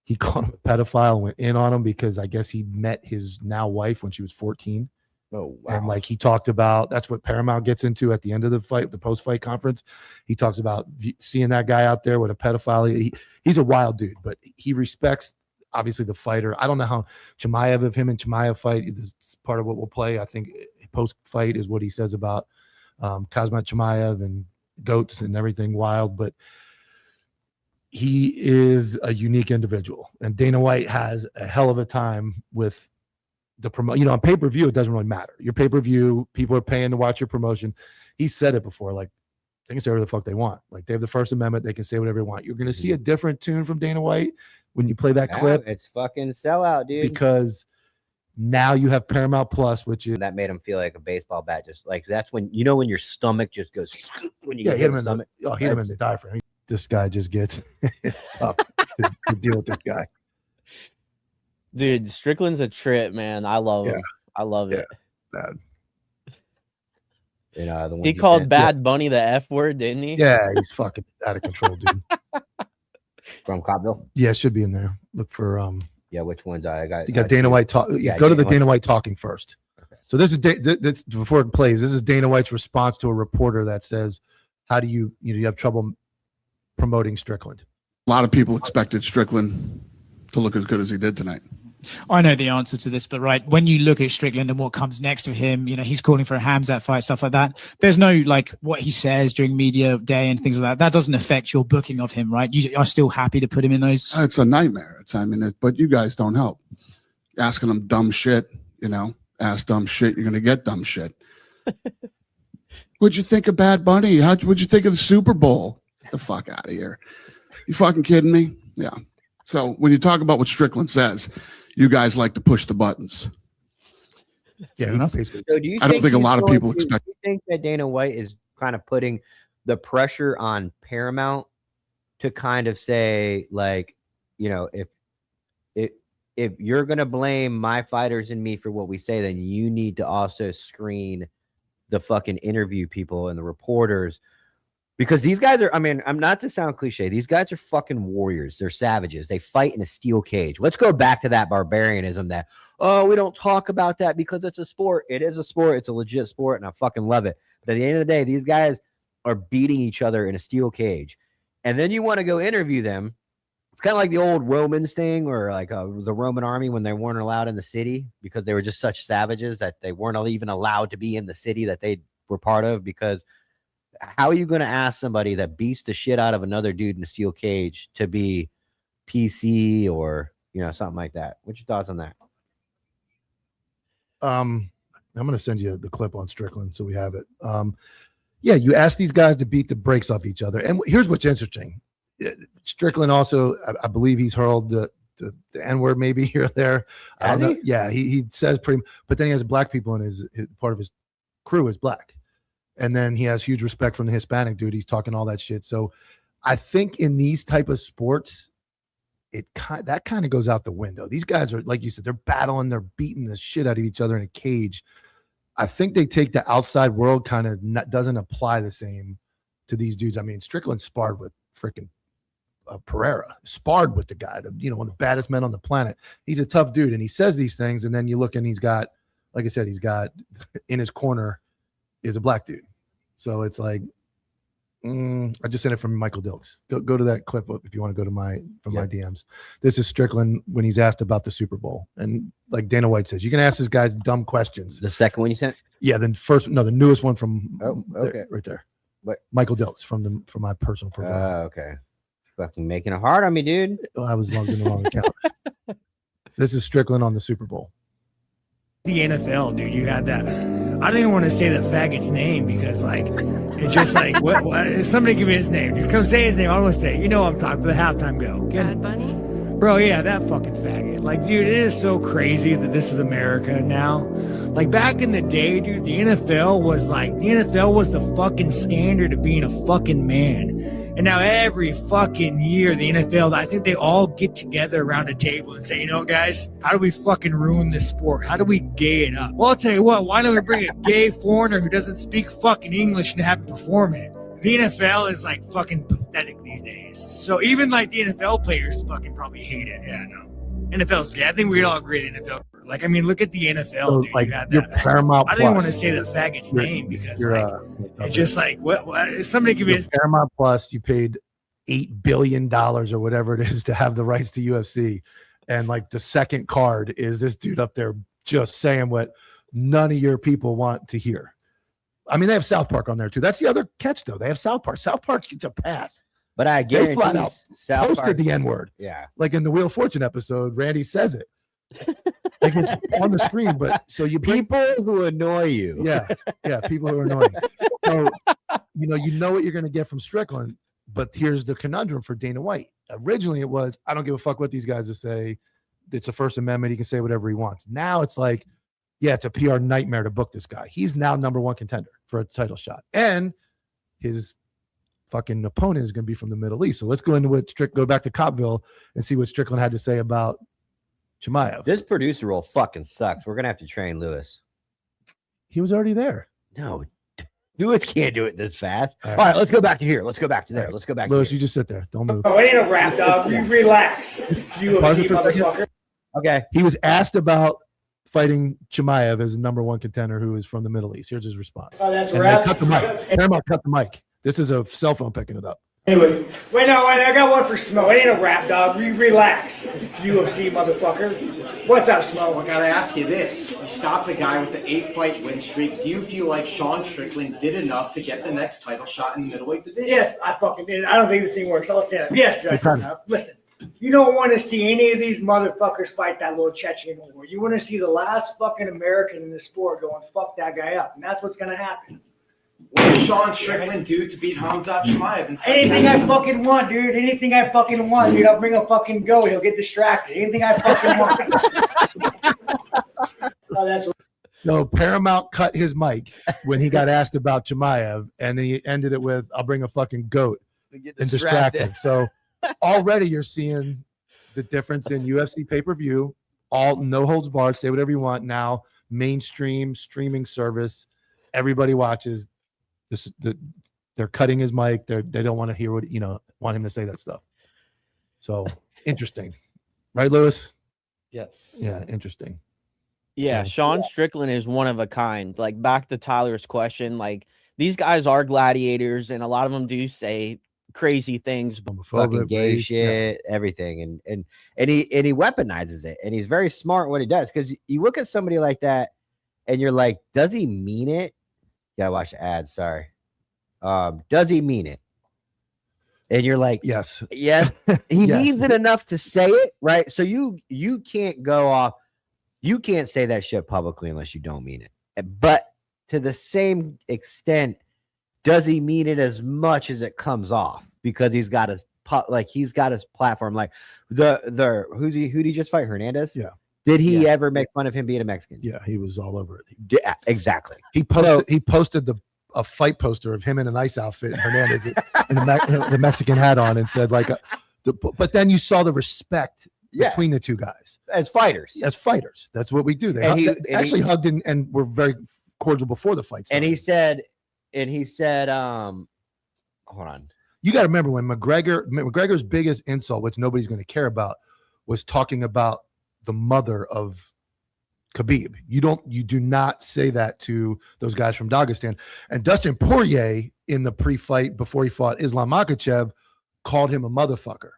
he called him a pedophile and went in on him because I guess he met his now wife when she was 14. Oh, wow. And he talked about, that's what Paramount gets into at the end of the fight, the post-fight conference. He talks about seeing that guy out there with a pedophile. He's a wild dude, but he respects, obviously, the fighter. I don't know how Chimaev, if him and Chimaev fight, this is part of what we'll play. I think post-fight is what he says about Kazmat Chimaev and goats and everything wild, but he is a unique individual. And Dana White has a hell of a time with the promote, on pay-per-view, it doesn't really matter. Your pay-per-view, people are paying to watch your promotion. He said it before, they can say whatever the fuck they want. They have the First Amendment, they can say whatever they want. You're going to see a different tune from Dana White when you play that clip. It's fucking sellout, dude. Because now you have Paramount Plus, which is that made him feel like a baseball bat. Just that's when when your stomach just goes when you hit him in the stomach. Hit him in the diaphragm. This guy just gets tough to deal with this guy. Dude, Strickland's a trip, man. I love him. I love it. Bad. He called Bad Bunny the F word, didn't he? Yeah, he's fucking out of control, dude. From Copville? Yeah, it should be in there. Look for which ones I got? You got Dana White talk. Yeah, go to the Dana White talking first. Okay. So this is this before it plays. This is Dana White's response to a reporter that says, "How do you have trouble promoting Strickland?" A lot of people expected Strickland to look as good as he did tonight. I know the answer to this, but right, when you look at Strickland and what comes next to him, he's calling for a Hamzat fight, stuff like that. There's no like what he says during media day and things like that. That doesn't affect your booking of him, right? You are still happy to put him in those. It's a nightmare. But you guys don't help. Asking them dumb shit, ask dumb shit, you're gonna get dumb shit. What'd you think of Bad Bunny? What'd you think of the Super Bowl? Get the fuck out of here. You fucking kidding me? Yeah. So when you talk about what Strickland says, you guys like to push the buttons. Yeah, So do you I don't think a lot of people expect. Do you think that Dana White is kind of putting the pressure on Paramount to kind of say, like, if you're gonna blame my fighters and me for what we say, then you need to also screen the fucking interview people and the reporters, because these guys are, I'm not to sound cliche, these guys are fucking warriors. They're savages. They fight in a steel cage. Let's go back to that barbarianism that, we don't talk about that because it's a sport. It is a sport. It's a legit sport, and I fucking love it. But at the end of the day, these guys are beating each other in a steel cage. And then you want to go interview them. It's kind of like the old Romans thing, or like the Roman army when they weren't allowed in the city because they were just such savages that they weren't even allowed to be in the city that they were part of. Because how are you going to ask somebody that beats the shit out of another dude in a steel cage to be PC or, something like that? What's your thoughts on that? I'm going to send you the clip on Strickland so we have it. Yeah, you ask these guys to beat the brakes off each other. And here's what's interesting. Strickland also, I believe he's hurled the N-word maybe here or there. I don't know. Yeah, he says pretty, but then he has black people in his part of his crew is black. And then he has huge respect from the Hispanic dude. He's talking all that shit. So I think in these type of sports, that kind of goes out the window. These guys are, like you said, they're battling, they're beating the shit out of each other in a cage. I think they take the outside world kind of doesn't apply the same to these dudes. Strickland sparred with freaking Pereira, sparred with the guy, one of the baddest men on the planet. He's a tough dude, and he says these things, and then you look and he's got, like I said, he's got in his corner is a black dude. So it's like, I just sent it from Michael Dilks. Go to that clip if you want to go to my DMs. This is Strickland when he's asked about the Super Bowl. And like Dana White says, you can ask this guy dumb questions. The second one you sent? Yeah, the newest one from okay. Right there. What? Michael Dilks from my personal profile. Okay. Fucking making it hard on me, dude. I was logged in the wrong account. This is Strickland on the Super Bowl. The NFL, dude, you had that. I don't even want to say the faggot's name because, like, it's just like, what? Somebody give me his name. Dude, come say his name. I'm going to say it. I'm talking about the halftime go. Bad Bunny? Bro, yeah, that fucking faggot. Like, dude, it is so crazy that this is America now. Like, back in the day, dude, the NFL was the fucking standard of being a fucking man. And now every fucking year, the NFL, I think they all get together around a table and say, guys, how do we fucking ruin this sport? How do we gay it up? Well, I'll tell you what, why don't we bring a gay foreigner who doesn't speak fucking English and have him perform it? The NFL is like fucking pathetic these days. So even like the NFL players fucking probably hate it. Yeah, no. NFL's gay. I think we'd all agree the NFL. Like, look at the NFL, dude. Like, you had that. Paramount I didn't want to say the faggot's name because it's just like, what? Somebody give me his Paramount Plus. You paid $8 billion or whatever it is to have the rights to UFC. And like the second card is this dude up there just saying what none of your people want to hear. They have South Park on there too. That's the other catch though. They have South Park. South Park gets a pass. But I guarantee they flat out South posted Park, the N-word. Yeah. Like in the Wheel of Fortune episode, Randy says it. Like it's on the screen, but so you people who annoy you. Yeah, people who are annoying. So you know what you're going to get from Strickland, but here's the conundrum for Dana White. Originally, it was I don't give a fuck what these guys say. It's a First Amendment. He can say whatever he wants. Now it's like, yeah, it's a PR nightmare to book this guy. He's now number one contender for a title shot, and his fucking opponent is going to be from the Middle East. So let's go into what go back to Copville and see what Strickland had to say about Chimaev. This producer role fucking sucks. We're gonna have to train Lewis. He was already there. No, Lewis can't do it this fast. All right, let's go back to here. Let's go back to there. Let's go back. Lewis, to here. you just sit there. Don't move. Oh, it ain't a rap, dog. You relax. UFC motherfucker. Okay. He was asked about fighting Chimaev as a number one contender who is from the Middle East. Here's his response. Oh, that's and rap. cut the mic. Paramount cut the mic. This is a cell phone picking it up. Anyways, wait, I got one for Smo. It ain't a rap, dog. Relax, UFC motherfucker. What's up, Smo? I gotta ask you this. You stopped the guy with the 8-fight win streak. Do you feel like Sean Strickland did enough to get the next title shot in the middleweight division? Yes, I fucking did. I don't think this thing works. I'll stand up. Yes, Judge. Listen, you don't want to see any of these motherfuckers fight that little Chechen war. You want to see the last fucking American in the sport going, fuck that guy up. And that's what's going to happen. What does Sean Strickland do to beat Hamzat Chimaev? Anything I fucking want, dude. Anything I fucking want, dude. I'll bring a fucking goat. He'll get distracted. Anything I fucking want. Oh, that's So Paramount cut his mic when he got asked about Chimaev, and then he ended it with, I'll bring a fucking goat and distract him. So already you're seeing the difference in UFC pay-per-view, all no holds barred, say whatever you want. Now, mainstream streaming service, everybody watches. They're cutting his mic. They don't want to hear what want him to say that stuff. So interesting, right, Lewis? Yes. Yeah, interesting. Yeah, So- Sean Strickland is one of a kind. Like back to Tyler's question, like these guys are gladiators, and a lot of them do say crazy things. Fucking gay shit, everything, and he weaponizes it, and he's very smart when he does. Because you look at somebody like that, and you're like, does he mean it? Gotta watch the ads. Sorry. Does he mean it? And you're like, yes. He Yes. means it enough to say it, right? So you can't go off. You can't say that shit publicly unless you don't mean it. But to the same extent, does he mean it as much as it comes off? Because he's got his platform. Like who did he just fight? Hernandez? Yeah. Did he ever make fun of him being a Mexican? Yeah, he was all over it. Yeah, exactly. He posted a fight poster of him in a nice outfit, and Hernandez and the Mexican hat on, and said like, but then you saw the respect between the two guys as fighters. As fighters, that's what we do. They actually hugged and were very cordial before the fight started. And he said, hold on. You got to remember when McGregor's biggest insult, which nobody's going to care about, was talking about the mother of Khabib. You do not say that to those guys from Dagestan. And Dustin Poirier in the pre-fight before he fought Islam Makhachev called him a motherfucker.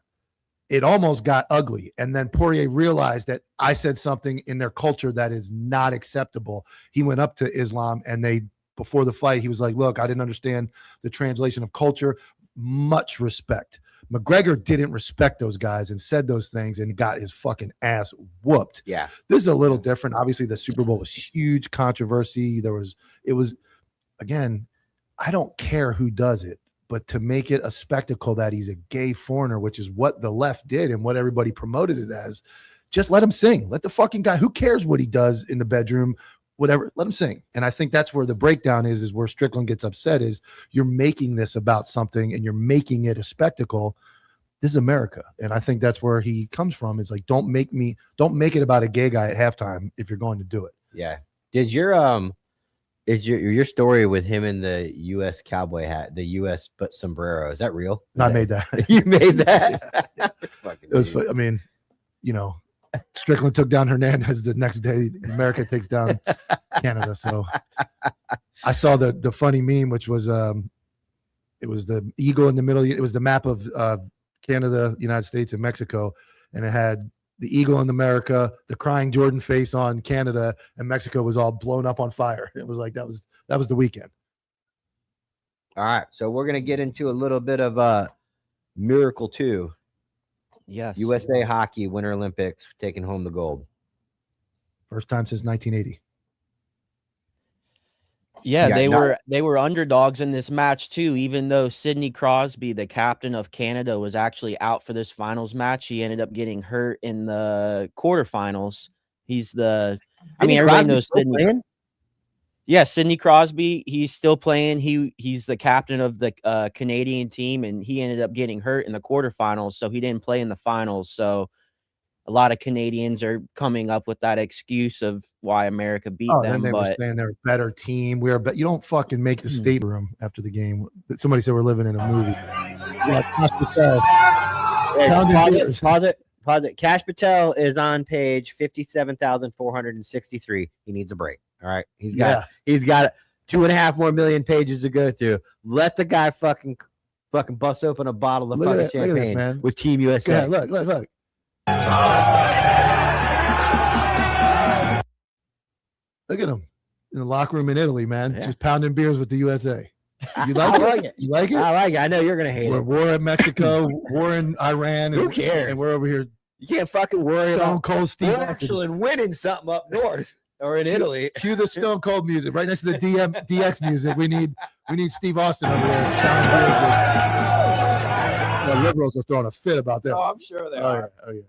It almost got ugly. And then Poirier realized that I said something in their culture that is not acceptable. He went up to Islam, and before the fight, he was like, look, I didn't understand the translation of culture. Much respect. McGregor didn't respect those guys and said those things and got his fucking ass whooped. Yeah. This is a little different. Obviously, the Super Bowl was huge controversy. Again, I don't care who does it, but to make it a spectacle that he's a gay foreigner, which is what the left did and what everybody promoted it as, just let him sing. Let the fucking guy, who cares what he does in the bedroom, whatever, let him sing. And I think that's where the breakdown is where Strickland gets upset, is you're making this about something and you're making it a spectacle. This is America. And I think that's where he comes from. It's like, don't make it about a gay guy at halftime if you're going to do it. Yeah. Did your story with him in the US cowboy hat, the US but sombrero, is that real? I made that. You made that? Yeah. It was, I mean, Strickland took down Hernandez the next day. America takes down Canada. So I saw the funny meme, which was it was the eagle in the middle. It was the map of Canada, United States, and Mexico, and it had the eagle in America, the crying Jordan face on Canada, and Mexico was all blown up on fire. It was like that was the weekend. All right, so we're gonna get into a little bit of Miracle 2. Yes. USA Hockey Winter Olympics taking home the gold. First time since 1980. Yeah, they were underdogs in this match too, even though Sidney Crosby, the captain of Canada, was actually out for this finals match. He ended up getting hurt in the quarterfinals. Everybody knows Sidney. Yeah, Sidney Crosby, he's still playing. He's the captain of the Canadian team, and he ended up getting hurt in the quarterfinals, so he didn't play in the finals. So a lot of Canadians are coming up with that excuse of why America beat them. Then they were saying they're a better team. You don't fucking make the state room after the game. Somebody said we're living in a movie. Pause it. Cash Patel is on page 57,463. He needs a break. All right. He's got 2.5 more million pages to go through. Let the guy fucking fucking bust open a bottle of Look at fucking it, look at this, champagne man. with Team USA. Yeah, look. Look at him in the locker room in Italy, man. Yeah. Just pounding beers with the USA. You I like like it? it. You like it? I like it. I know you're gonna hate We're it. war in Mexico, war in Iran. Who and, cares? And we're over here. You can't fucking worry Stone about Cold Steve we're Austin. actually winning something up north or in Italy. Cue the Stone Cold music right next to the DX music. We need Steve Austin over there. The liberals are throwing a fit about this. Oh, I'm sure they are. Oh yeah.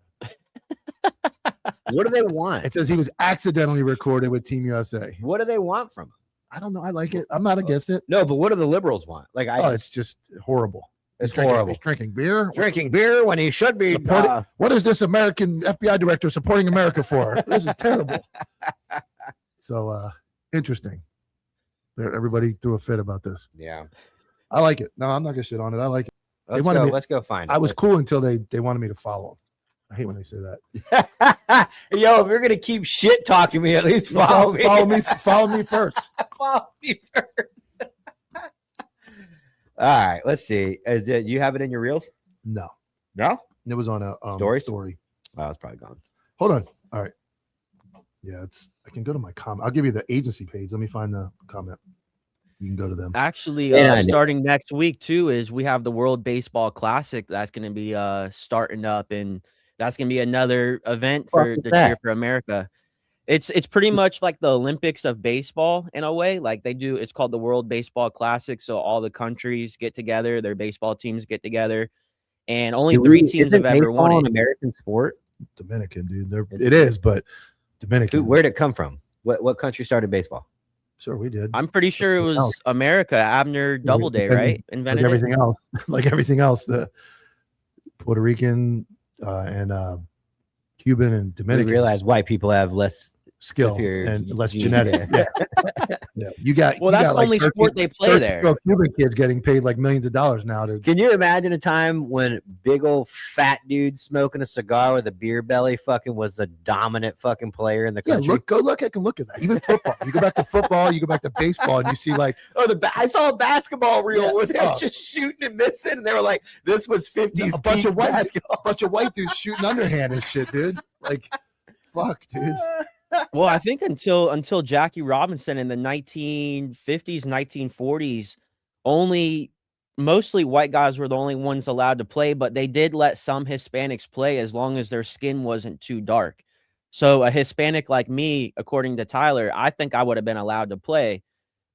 What do they want? It says he was accidentally recorded with Team USA. What do they want from him? I don't know. I like it. I'm not against it. No, but what do the liberals want? Like, It's just horrible. It's He's horrible. He's drinking beer. Drinking beer when he should be. What is this American FBI director supporting America for? This is terrible. So interesting. Everybody threw a fit about this. Yeah. I like it. No, I'm not gonna shit on it. I like it. Let's go find it. I was cool until they wanted me to follow them. I hate when they say that. Yo, if you're gonna keep shit talking me, at least follow me. Follow me first. Follow me first. All right, let's see. You have it in your reels? No. No? It was on a story. Oh, it's probably gone. Hold on. All right. Yeah, I can go to my comment. I'll give you the agency page. Let me find the comment. You can go to them. Actually, starting next week too is we have the World Baseball Classic that's going to be starting up, and that's going to be another event for the Cheer for America. It's pretty much like the Olympics of baseball in a way. Like it's called the World Baseball Classic. So all the countries get together, their baseball teams get together, and only 3 teams have ever won it. An American sport? Dominican, dude. It is, but Dominican. Where'd it come from? What country started baseball? Sure, we did. I'm pretty sure it was America. Abner Doubleday, right? Invented like everything it. else. Like everything else, the Puerto Rican and Cuban and Dominican. We realize white people have less skill and less genetic. Yeah. Yeah. You got that's got the only sport they play there. Cuban kids getting paid like millions of dollars now. Can you imagine a time when big old fat dude smoking a cigar with a beer belly fucking was the dominant fucking player in the country? Yeah, go look at that. Even football. You go back to football, you go back to baseball, and you see like I saw a basketball reel where they were just shooting and missing, and they were like, "This was 50s." A bunch of white dudes shooting underhand and shit, dude. Like, fuck, dude. Well, I think until Jackie Robinson in the 1950s, 1940s, mostly white guys were the only ones allowed to play, but they did let some Hispanics play as long as their skin wasn't too dark. So a Hispanic like me, according to Tyler, I think I would have been allowed to play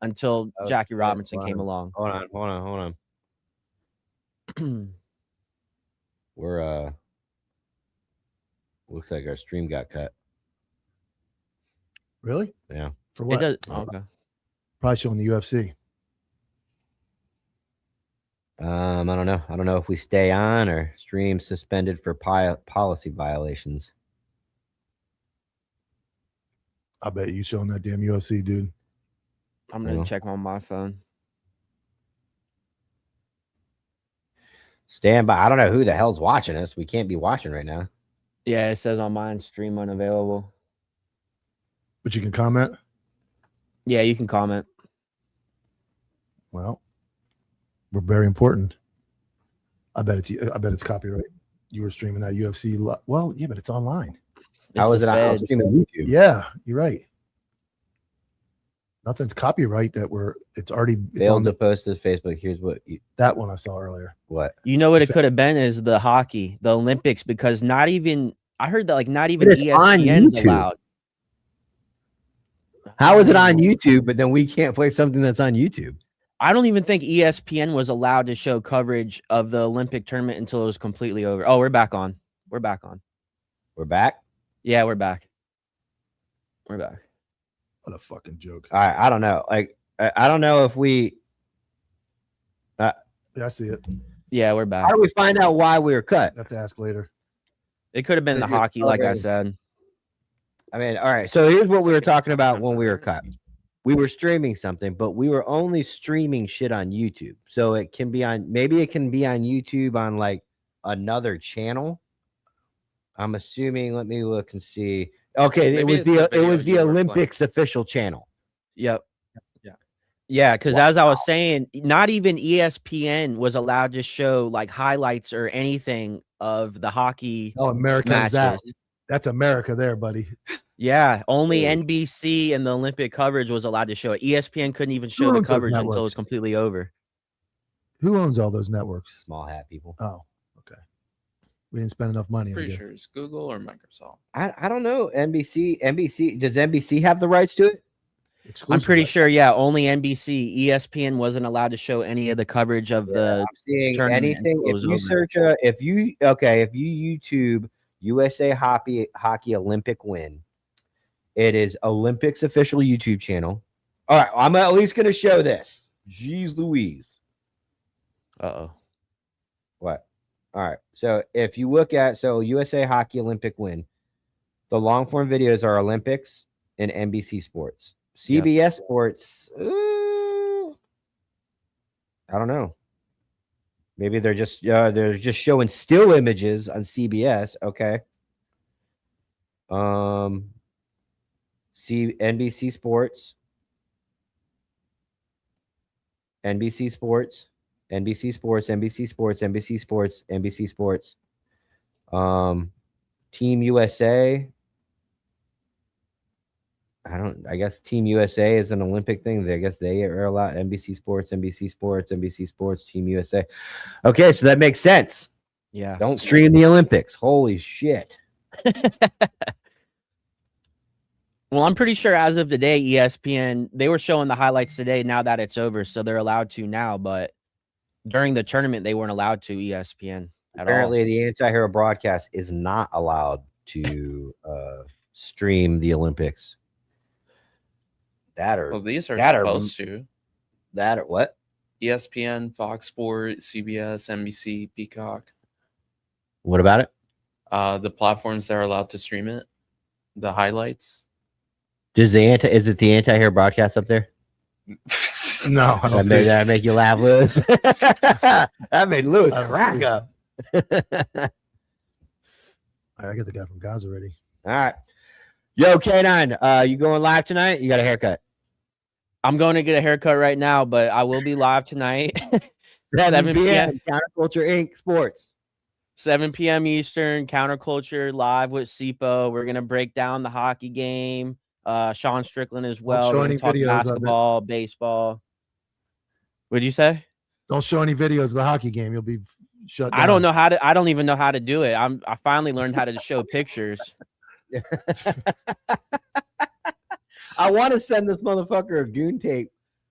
until Jackie Robinson came along. Hold on. We're looks like our stream got cut. Really? Yeah. For what? Okay. Probably showing the UFC. I don't know. I don't know if we stay on or stream suspended for policy violations. I bet you showing that damn UFC, dude. I'm gonna check on my phone. Stand by. I don't know who the hell's watching us. We can't be watching right now. Yeah, it says on mine, stream unavailable. But you can comment? Yeah, you can comment. Well, we're very important. I bet it's copyright. You were streaming that UFC. Well, yeah, but it's online. How is it on YouTube? Yeah, you're right. Nothing's copyright it's already failed to post to Facebook. Here's that one I saw earlier. What? You know what it could have been is the hockey, the Olympics, because I heard that like not even ESPN's allowed. How is it on YouTube, but then we can't play something that's on YouTube? I don't even think ESPN was allowed to show coverage of the Olympic tournament until it was completely over. Oh, we're back on. We're back? Yeah, we're back. We're back. What a fucking joke. I don't know. Like, I don't know if we. Yeah, I see it. Yeah, we're back. How do we find out why we were cut? I have to ask later. It could have been the hockey, like I said. I mean, all right. So here's what we were talking about when we were cut. We were streaming something, but we were only streaming shit on YouTube. So it can be on, maybe it can be on YouTube on like another channel. I'm assuming. Let me look and see. Okay, it was the Olympics official channel. Yep. Yeah. Yeah, because as I was saying, not even ESPN was allowed to show like highlights or anything of the hockey Oh, America is matches. that. That's America there, buddy. Yeah, only NBC and the Olympic coverage was allowed to show it. ESPN couldn't even show the owns those coverage until it was networks? completely over. Who owns all those networks? Small hat people. Oh, okay. We didn't spend enough money. I Pretty guess. sure it's Google or Microsoft. I don't know. NBC. Does NBC have the rights to it? I'm pretty sure, yeah, only NBC. ESPN wasn't allowed to show any of the coverage of the I'm seeing tournament anything. until it If was you over. search if you YouTube USA Hockey Olympic win, it is Olympics official YouTube channel. All right, I'm at least going to show this. Jeez Louise. Uh-oh. What? All right. So if you look at USA Hockey Olympic win, the long form videos are Olympics and NBC Sports. CBS Sports, I don't know. Maybe they're just showing still images on CBS. Okay. NBC Sports, NBC Sports, NBC Sports, NBC Sports, NBC Sports, NBC Sports. Team USA. I guess Team USA is an Olympic thing. I guess they are allowed. NBC Sports, NBC Sports, NBC Sports, Team USA. Okay, so that makes sense. Yeah. Don't stream the Olympics. Holy shit. Well, I'm pretty sure as of today, ESPN, they were showing the highlights today now that it's over, so they're allowed to now, but during the tournament, they weren't allowed to, ESPN. Apparently, the anti-hero broadcast is not allowed to stream the Olympics. Well, these are supposed to. That or what? ESPN, Fox Sports, CBS, NBC, Peacock. What about it? The platforms that are allowed to stream it, the highlights. Is it the anti-hero broadcast up there? No, that make you laugh, Lewis. That made Lewis crack up. All right, I got the guy from Gaza ready. All right. Yo, K9, you going live tonight? You got a haircut? I'm going to get a haircut right now, but I will be live tonight. 7 p.m. Counterculture Inc. Sports. 7 p.m. Eastern, Counterculture live with Sipo. We're going to break down the hockey game. Sean Strickland as well. show We're any gonna talk videos of it. basketball, baseball. What'd you say? Don't show any videos of the hockey game. You'll be shut down. I don't even know how to do it. I finally learned how to show pictures. I want to send this motherfucker a goon tape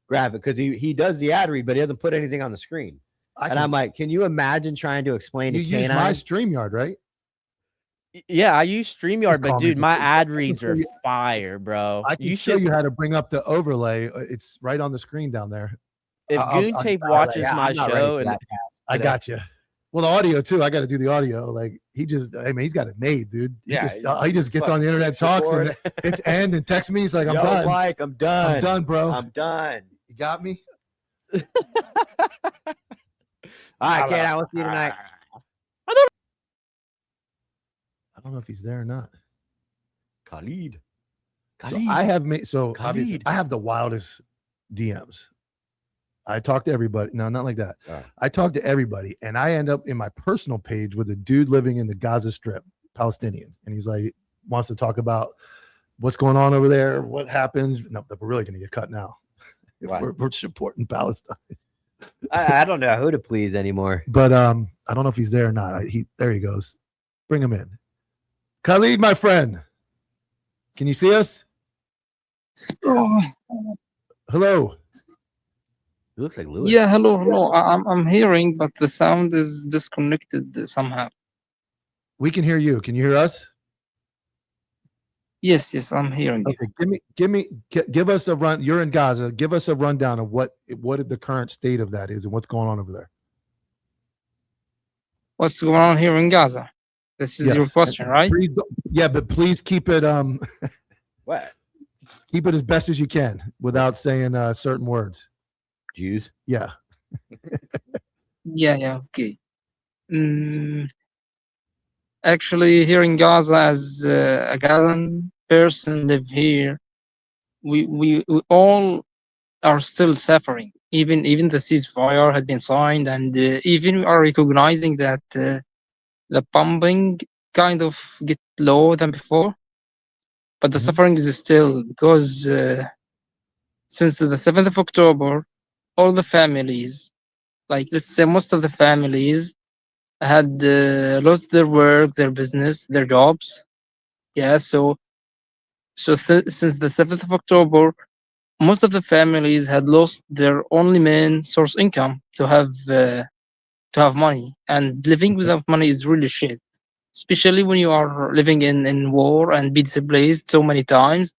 graphic because he does the ad read, but he doesn't put anything on the screen. I'm like, can you imagine trying to explain to You use K9? my StreamYard, right? Yeah, I use StreamYard, but call me dude, my just- ad reads are fire, bro. I can You show should. you how to bring up the overlay. It's right on the screen down there. If Goon Tape watches yeah, my I'm not ready show, for and that pass I today. got you. Well, the audio too. I got to do the audio. Like he's got it made, dude. He just gets on the internet, talks, and it's end and texts me. He's like, I'm done. Mike, I'm done. I'm done, bro. I'm done. You got me. All right, K9, we'll see you tonight. I don't know if he's there or not. Khalid. So I have made obviously, Khalid. I have the wildest DMs. I talk to everybody. No, not like that. All right. I talk to everybody, and I end up in my personal page with a dude living in the Gaza Strip, Palestinian, and he's like wants to talk about what's going on over there, what happens. No, we're really going to get cut now. We're supporting Palestine. I don't know who to please anymore. But I don't know if he's there or not. There he goes. Bring him in. Khalid, my friend. Can you see us? Hello. It looks like Lewis. Yeah, hello. I'm hearing, but the sound is disconnected somehow. We can hear you. Can you hear us? Yes, I'm hearing you. Okay, give us a run. You're in Gaza. Give us a rundown of what the current state of that is and what's going on over there. What's going on here in Gaza? This is your question, right? Yeah, but please keep it What? keep it as best as you can without saying certain words. Jews. Yeah. Yeah, okay. Actually, here in Gaza, as a Gazan person live here, we all are still suffering. Even the ceasefire had been signed, and even we are recognizing that the pumping kind of get lower than before, but the suffering is still because since the 7th of October, all the families, like let's say most of the families, had lost their work, their business, their jobs. Yeah, so since the 7th of October, most of the families had lost their only main source income to have money, and living without money is really shit, especially when you are living in war and be displaced so many times,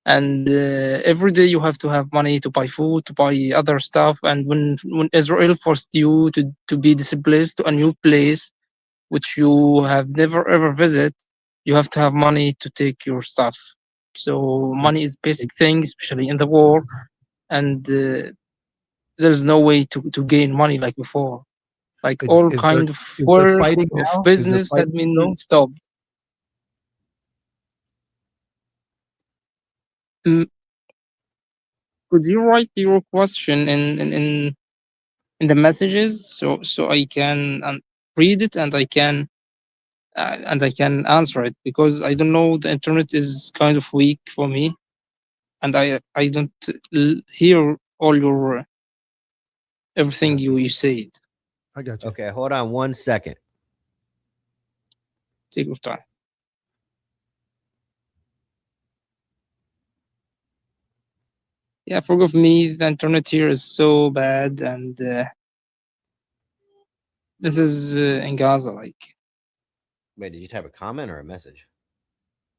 and every day you have to have money to buy food, to buy other stuff. And when Israel forced you to be displaced to a new place which you have never ever visit, you have to have money to take your stuff. So money is basic thing, especially in the war, and there's no way to gain money like before. Like all kind of work of business had been stopped. Could you write your question in the messages so I can read it and I can answer it, because I don't know, the internet is kind of weak for me, and I don't hear all your everything you said. I got you. Okay, hold on 1 second. Take your time. Yeah, forgive me. The internet here is so bad, and this is in Gaza. Like, Wait, did you type a comment or a message?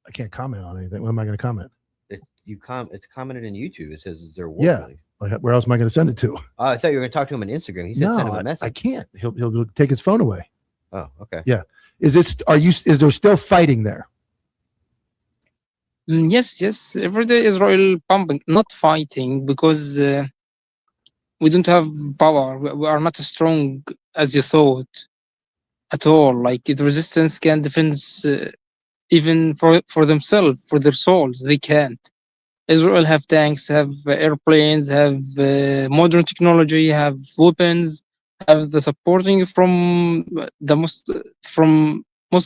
I can't comment on anything. What am I going to comment? It's commented in YouTube. It says, "Is there war?" Yeah. Like, where else am I going to send it to? Oh, I thought you were going to talk to him on Instagram. He said send him a message. I can't. He'll take his phone away. Oh, okay. Yeah. Is there still fighting there? Yes. Every day Israel pumping, not fighting, because we don't have power. We are not as strong as you thought at all. Like, the resistance can defend even for themselves, for their souls. They can't. Israel have tanks, have airplanes, have modern technology, have weapons, have the supporting from most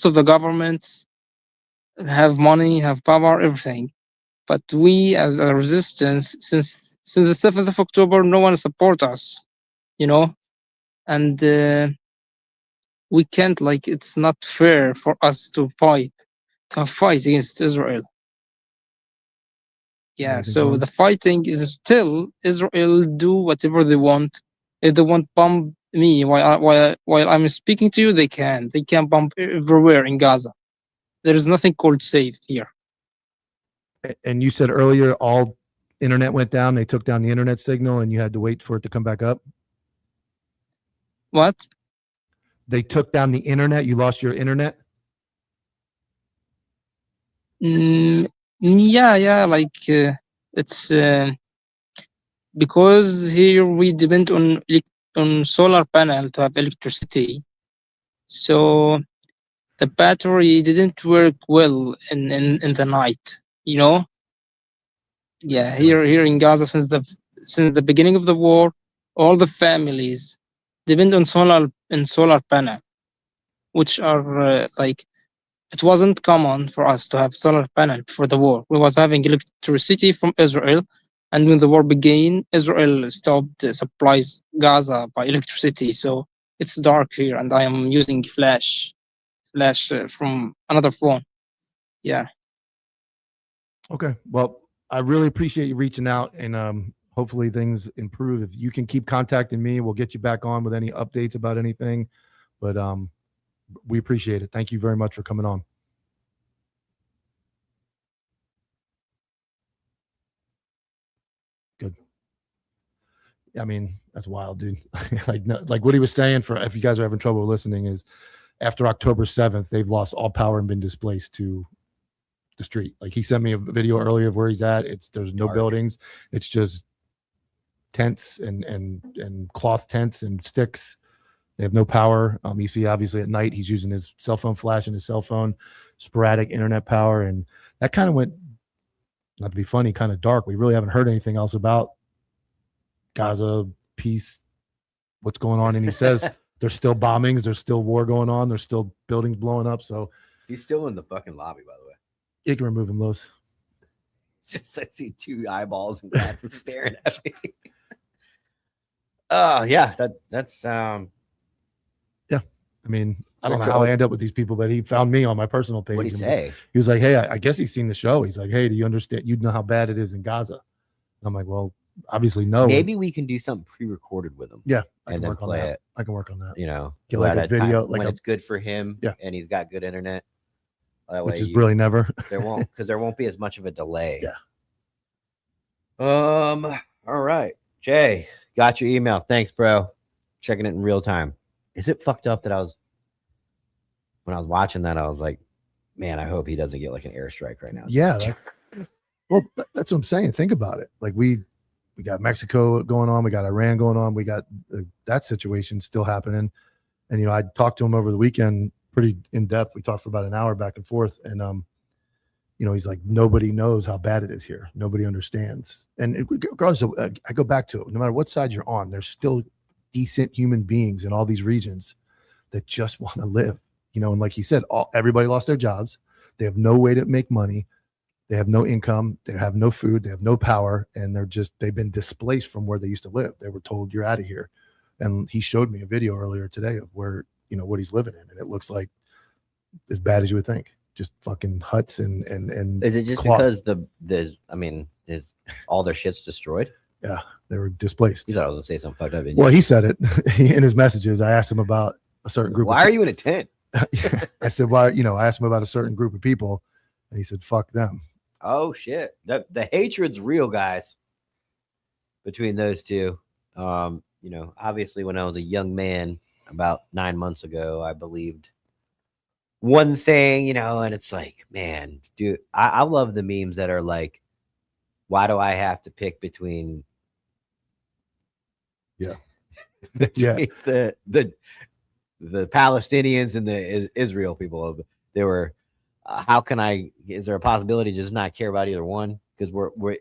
of the governments, have money, have power, everything. But we, as a resistance, since the 7th of October, no one support us, and we can't, like, it's not fair for us to fight against Israel. Yeah, so the fighting is still Israel do whatever they want. If they want bomb me while I'm speaking to you, they can bomb everywhere in Gaza. There is nothing called safe here. And you said earlier all internet went down. They took down the internet signal, and you had to wait for it to come back up. What? They took down the internet. You lost your internet. Yeah, like it's because here we depend on solar panel to have electricity, so the battery didn't work well in the night. Yeah, here in Gaza, since the beginning of the war, all the families depend on solar panel, which are like, it wasn't common for us to have solar panel before the war. We was having electricity from Israel, and when the war began, Israel stopped supplies Gaza by electricity. So it's dark here, and I am using flash from another phone. Yeah. Okay. Well, I really appreciate you reaching out, and hopefully things improve. If you can keep contacting me, we'll get you back on with any updates about anything. But we appreciate it. Thank you very much for coming on. Good. I mean, that's wild, dude. like what he was saying, for if you guys are having trouble listening, is after October 7th, they've lost all power and been displaced to the street. Like, he sent me a video earlier of where he's at. There's no buildings. It's just tents and cloth tents and sticks. They have no power. You see, obviously, at night, he's using his cell phone flash and his cell phone, sporadic internet power. And that kind of went, not to be funny, kind of dark. We really haven't heard anything else about Gaza peace, what's going on? And he says there's still bombings, there's still war going on, there's still buildings blowing up. So He's still in the fucking lobby, by the way. you can remove him, Los. It's just I see two eyeballs and glasses staring at me. Oh yeah, that's yeah. I mean, I don't know how I end up with these people, but he found me on my personal page. What'd he say? He was like, "Hey, I guess he's seen the show." He's like, "Hey, do you understand? You know how bad it is in Gaza?" I'm like, "Well, obviously no." Maybe we can do something pre-recorded with him. Yeah, and then play it. I can work on that. You know, Get like a video, when it's good for him. Yeah, and he's got good internet. That which way is really never. there won't be as much of a delay. Yeah. All right, Jay, got your email. Thanks, bro. Checking it in real time. Is it fucked up that when I was watching that, I was like, man, I hope he doesn't get like an airstrike right now. Yeah. Well, that's what I'm saying. Think about it. Like we got Mexico going on, we got Iran going on, we got that situation still happening. And I talked to him over the weekend, pretty in depth. We talked for about an hour back and forth, and he's like, nobody knows how bad it is here. Nobody understands. And regardless of, I go back to it. No matter what side you're on, there's still decent human beings in all these regions that just want to live. And like he said, everybody lost their jobs. They have no way to make money. They have no income. They have no food. They have no power. And they've been displaced from where they used to live. They were told, you're out of here. And he showed me a video earlier today of where, what he's living in. And it looks like as bad as you would think. Just fucking huts and is it just cloth. because is all their shit's destroyed? Yeah, they were displaced. You thought I was gonna say something fucked up. Well, he said it in his messages. I asked him about a certain group. Why are you in a tent? I said, why? I asked him about a certain group of people, and he said, "Fuck them." Oh shit! The hatred's real, guys. Between those two, obviously, when I was a young man about 9 months ago, I believed one thing, and it's like, man, dude, I love the memes that are like, why do I have to pick between the Palestinians and the Israel people? They were is there a possibility to just not care about either one? Because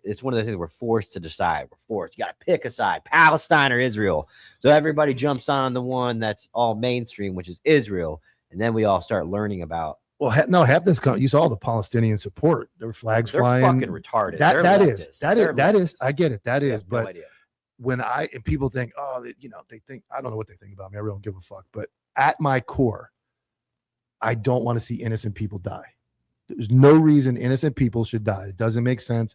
it's one of the things we're forced to decide. We're forced. You got to pick a side, Palestine or Israel. So everybody jumps on the one that's all mainstream, which is Israel. And then we all start learning about. Well, half this you saw the Palestinian support. There were flags flying. They're fucking retarded. That is. I get it. That is. But no idea. When people think, they think, I don't know what they think about me. I really don't give a fuck. But at my core, I don't want to see innocent people die. There's no reason innocent people should die. It doesn't make sense.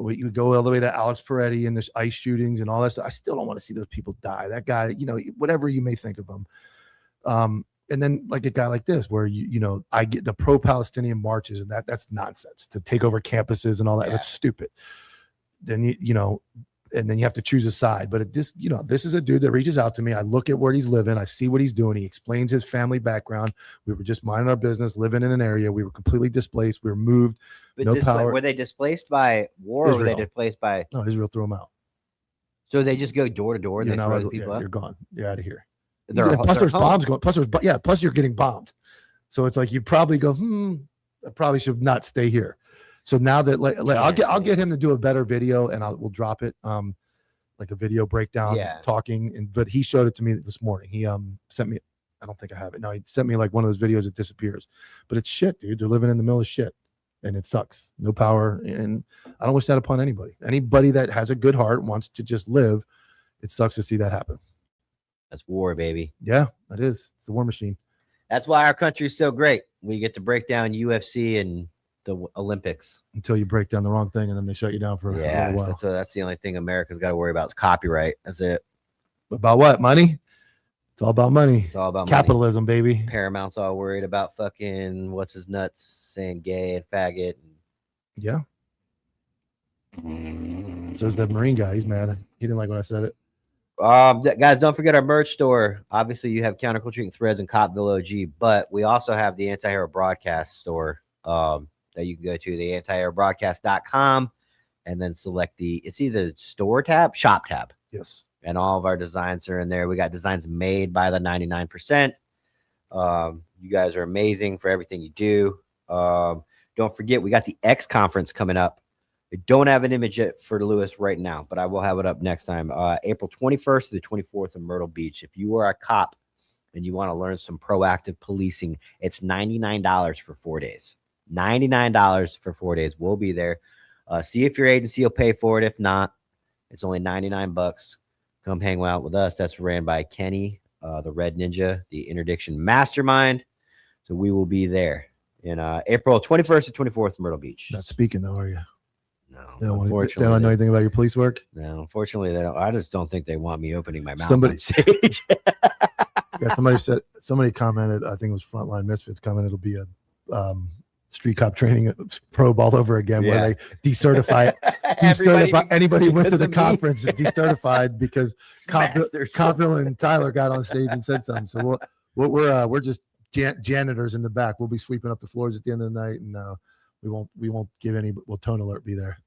You go all the way to Alex Peretti and the ICE shootings and all that stuff. I still don't want to see those people die. That guy, whatever you may think of him. And then like a guy like this, where I get the pro-Palestinian marches and that's nonsense to take over campuses and all that. Yeah. That's stupid. Then and then you have to choose a side. But this is a dude that reaches out to me. I look at where he's living. I see what he's doing. He explains his family background. We were just minding our business, living in an area. We were completely displaced. We were moved. But no power. Were they displaced by war or were they displaced by? No, Israel threw them out. So they just go door to door and they throw the people out? You're gone. You're out of here. Plus there's bombs going. Plus you're getting bombed. So it's like you probably go, I probably should not stay here. So now that I'll get him to do a better video and we'll drop it, like a video breakdown, talking. But he showed it to me this morning. He sent me. I don't think I have it. No, he sent me like one of those videos that disappears. But it's shit, dude. They're living in the middle of shit, and it sucks. No power, and I don't wish that upon anybody. Anybody that has a good heart wants to just live. It sucks to see that happen. That's war, baby. Yeah, that is. It's the war machine. That's why our country is so great. We get to break down UFC and the Olympics until you break down the wrong thing and then they shut you down for a little while. That's the only thing America's got to worry about is copyright. That's it. About what? Money? It's all about money. It's all about capitalism, baby. Paramount's all worried about fucking what's his nuts saying gay and faggot. Yeah. So is that Marine guy. He's mad. He didn't like when I said it. Guys, don't forget our merch store. Obviously, you have Counter Culture Threads and Copville OG, but we also have the Anti-Hero Broadcast store. That you can go to the antiherobroadcast.com and then select it's either store tab, shop tab. Yes. And all of our designs are in there. We got designs made by the 99%. You guys are amazing for everything you do. Don't forget, we got the X conference coming up. I don't have an image yet for Lewis right now, but I will have it up next time. April 21st to the 24th in Myrtle Beach. If you are a cop and you want to learn some proactive policing, it's $99 for 4 days. $99 for 4 days. We'll be there. See if your agency will pay for it. If not, it's only $99. Come hang out with us. That's ran by Kenny, the Red Ninja, the Interdiction Mastermind. So we will be there in April 21st to 24th, Myrtle Beach. Not speaking though, are you? No, they don't know anything about your police work. No, unfortunately, they don't. I just don't think they want me opening my mouth Somebody- on stage. Yeah, somebody commented. I think it was Frontline Misfits commented. It'll be a street cop training probe all over again, where they decertify anybody who went to the conference is decertified because Copville and Tyler got on stage and said something. So we're just janitors in the back. We'll be sweeping up the floors at the end of the night, and we won't give any. Will Tone Alert be there?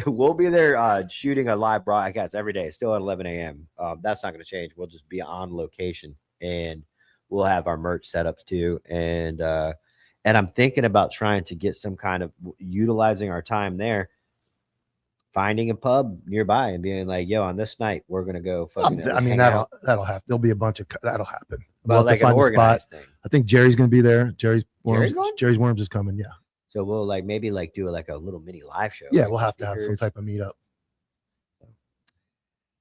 We'll be there shooting a live broadcast every day, still at 11 a.m. That's not going to change. We'll just be on location, and we'll have our merch setups too. And I'm thinking about trying to get some kind of utilizing our time there, finding a pub nearby and being like, yo, on this night, we're going to go. I mean, that'll happen. There'll be a bunch of, that'll happen. Well, like an organized thing. I think Jerry's going to be there. Jerry's Worms is coming. Yeah. So we'll maybe do a little mini live show. Yeah, we'll have to have some type of meetup.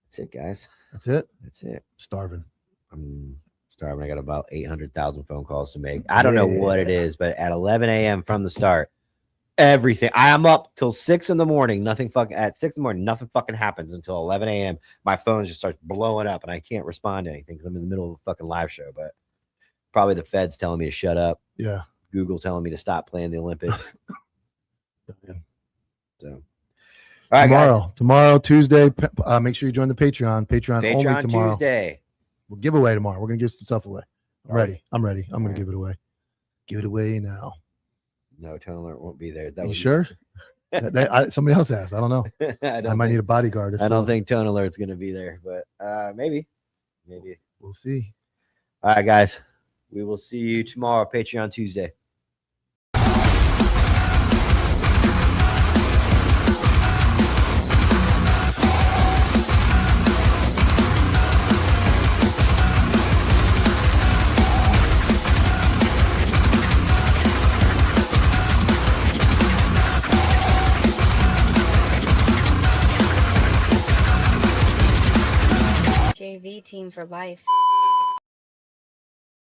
That's it, guys. That's it. That's it. Starving. I'm starving. I got about 800,000 phone calls to make. I don't know what it is, but at 11 a.m. from the start, everything. I am up till 6 in the morning. At 6 in the morning, nothing fucking happens until 11 a.m. My phone just starts blowing up, and I can't respond to anything because I'm in the middle of a fucking live show. But probably the feds telling me to shut up. Yeah. Google telling me to stop playing the Olympics. So, all right, tomorrow, Tuesday. Make sure you join the Patreon. Patreon only tomorrow. Tuesday. We'll give away tomorrow. We're gonna give some stuff away. I'm ready. I'm gonna give it away. Give it away now. No, Tone Alert won't be there. You sure? Somebody else asked. I don't know. I might need a bodyguard. I don't think Tone Alert's gonna be there, but maybe. We'll see. All right, guys. We will see you tomorrow, Patreon Tuesday. JV team for life.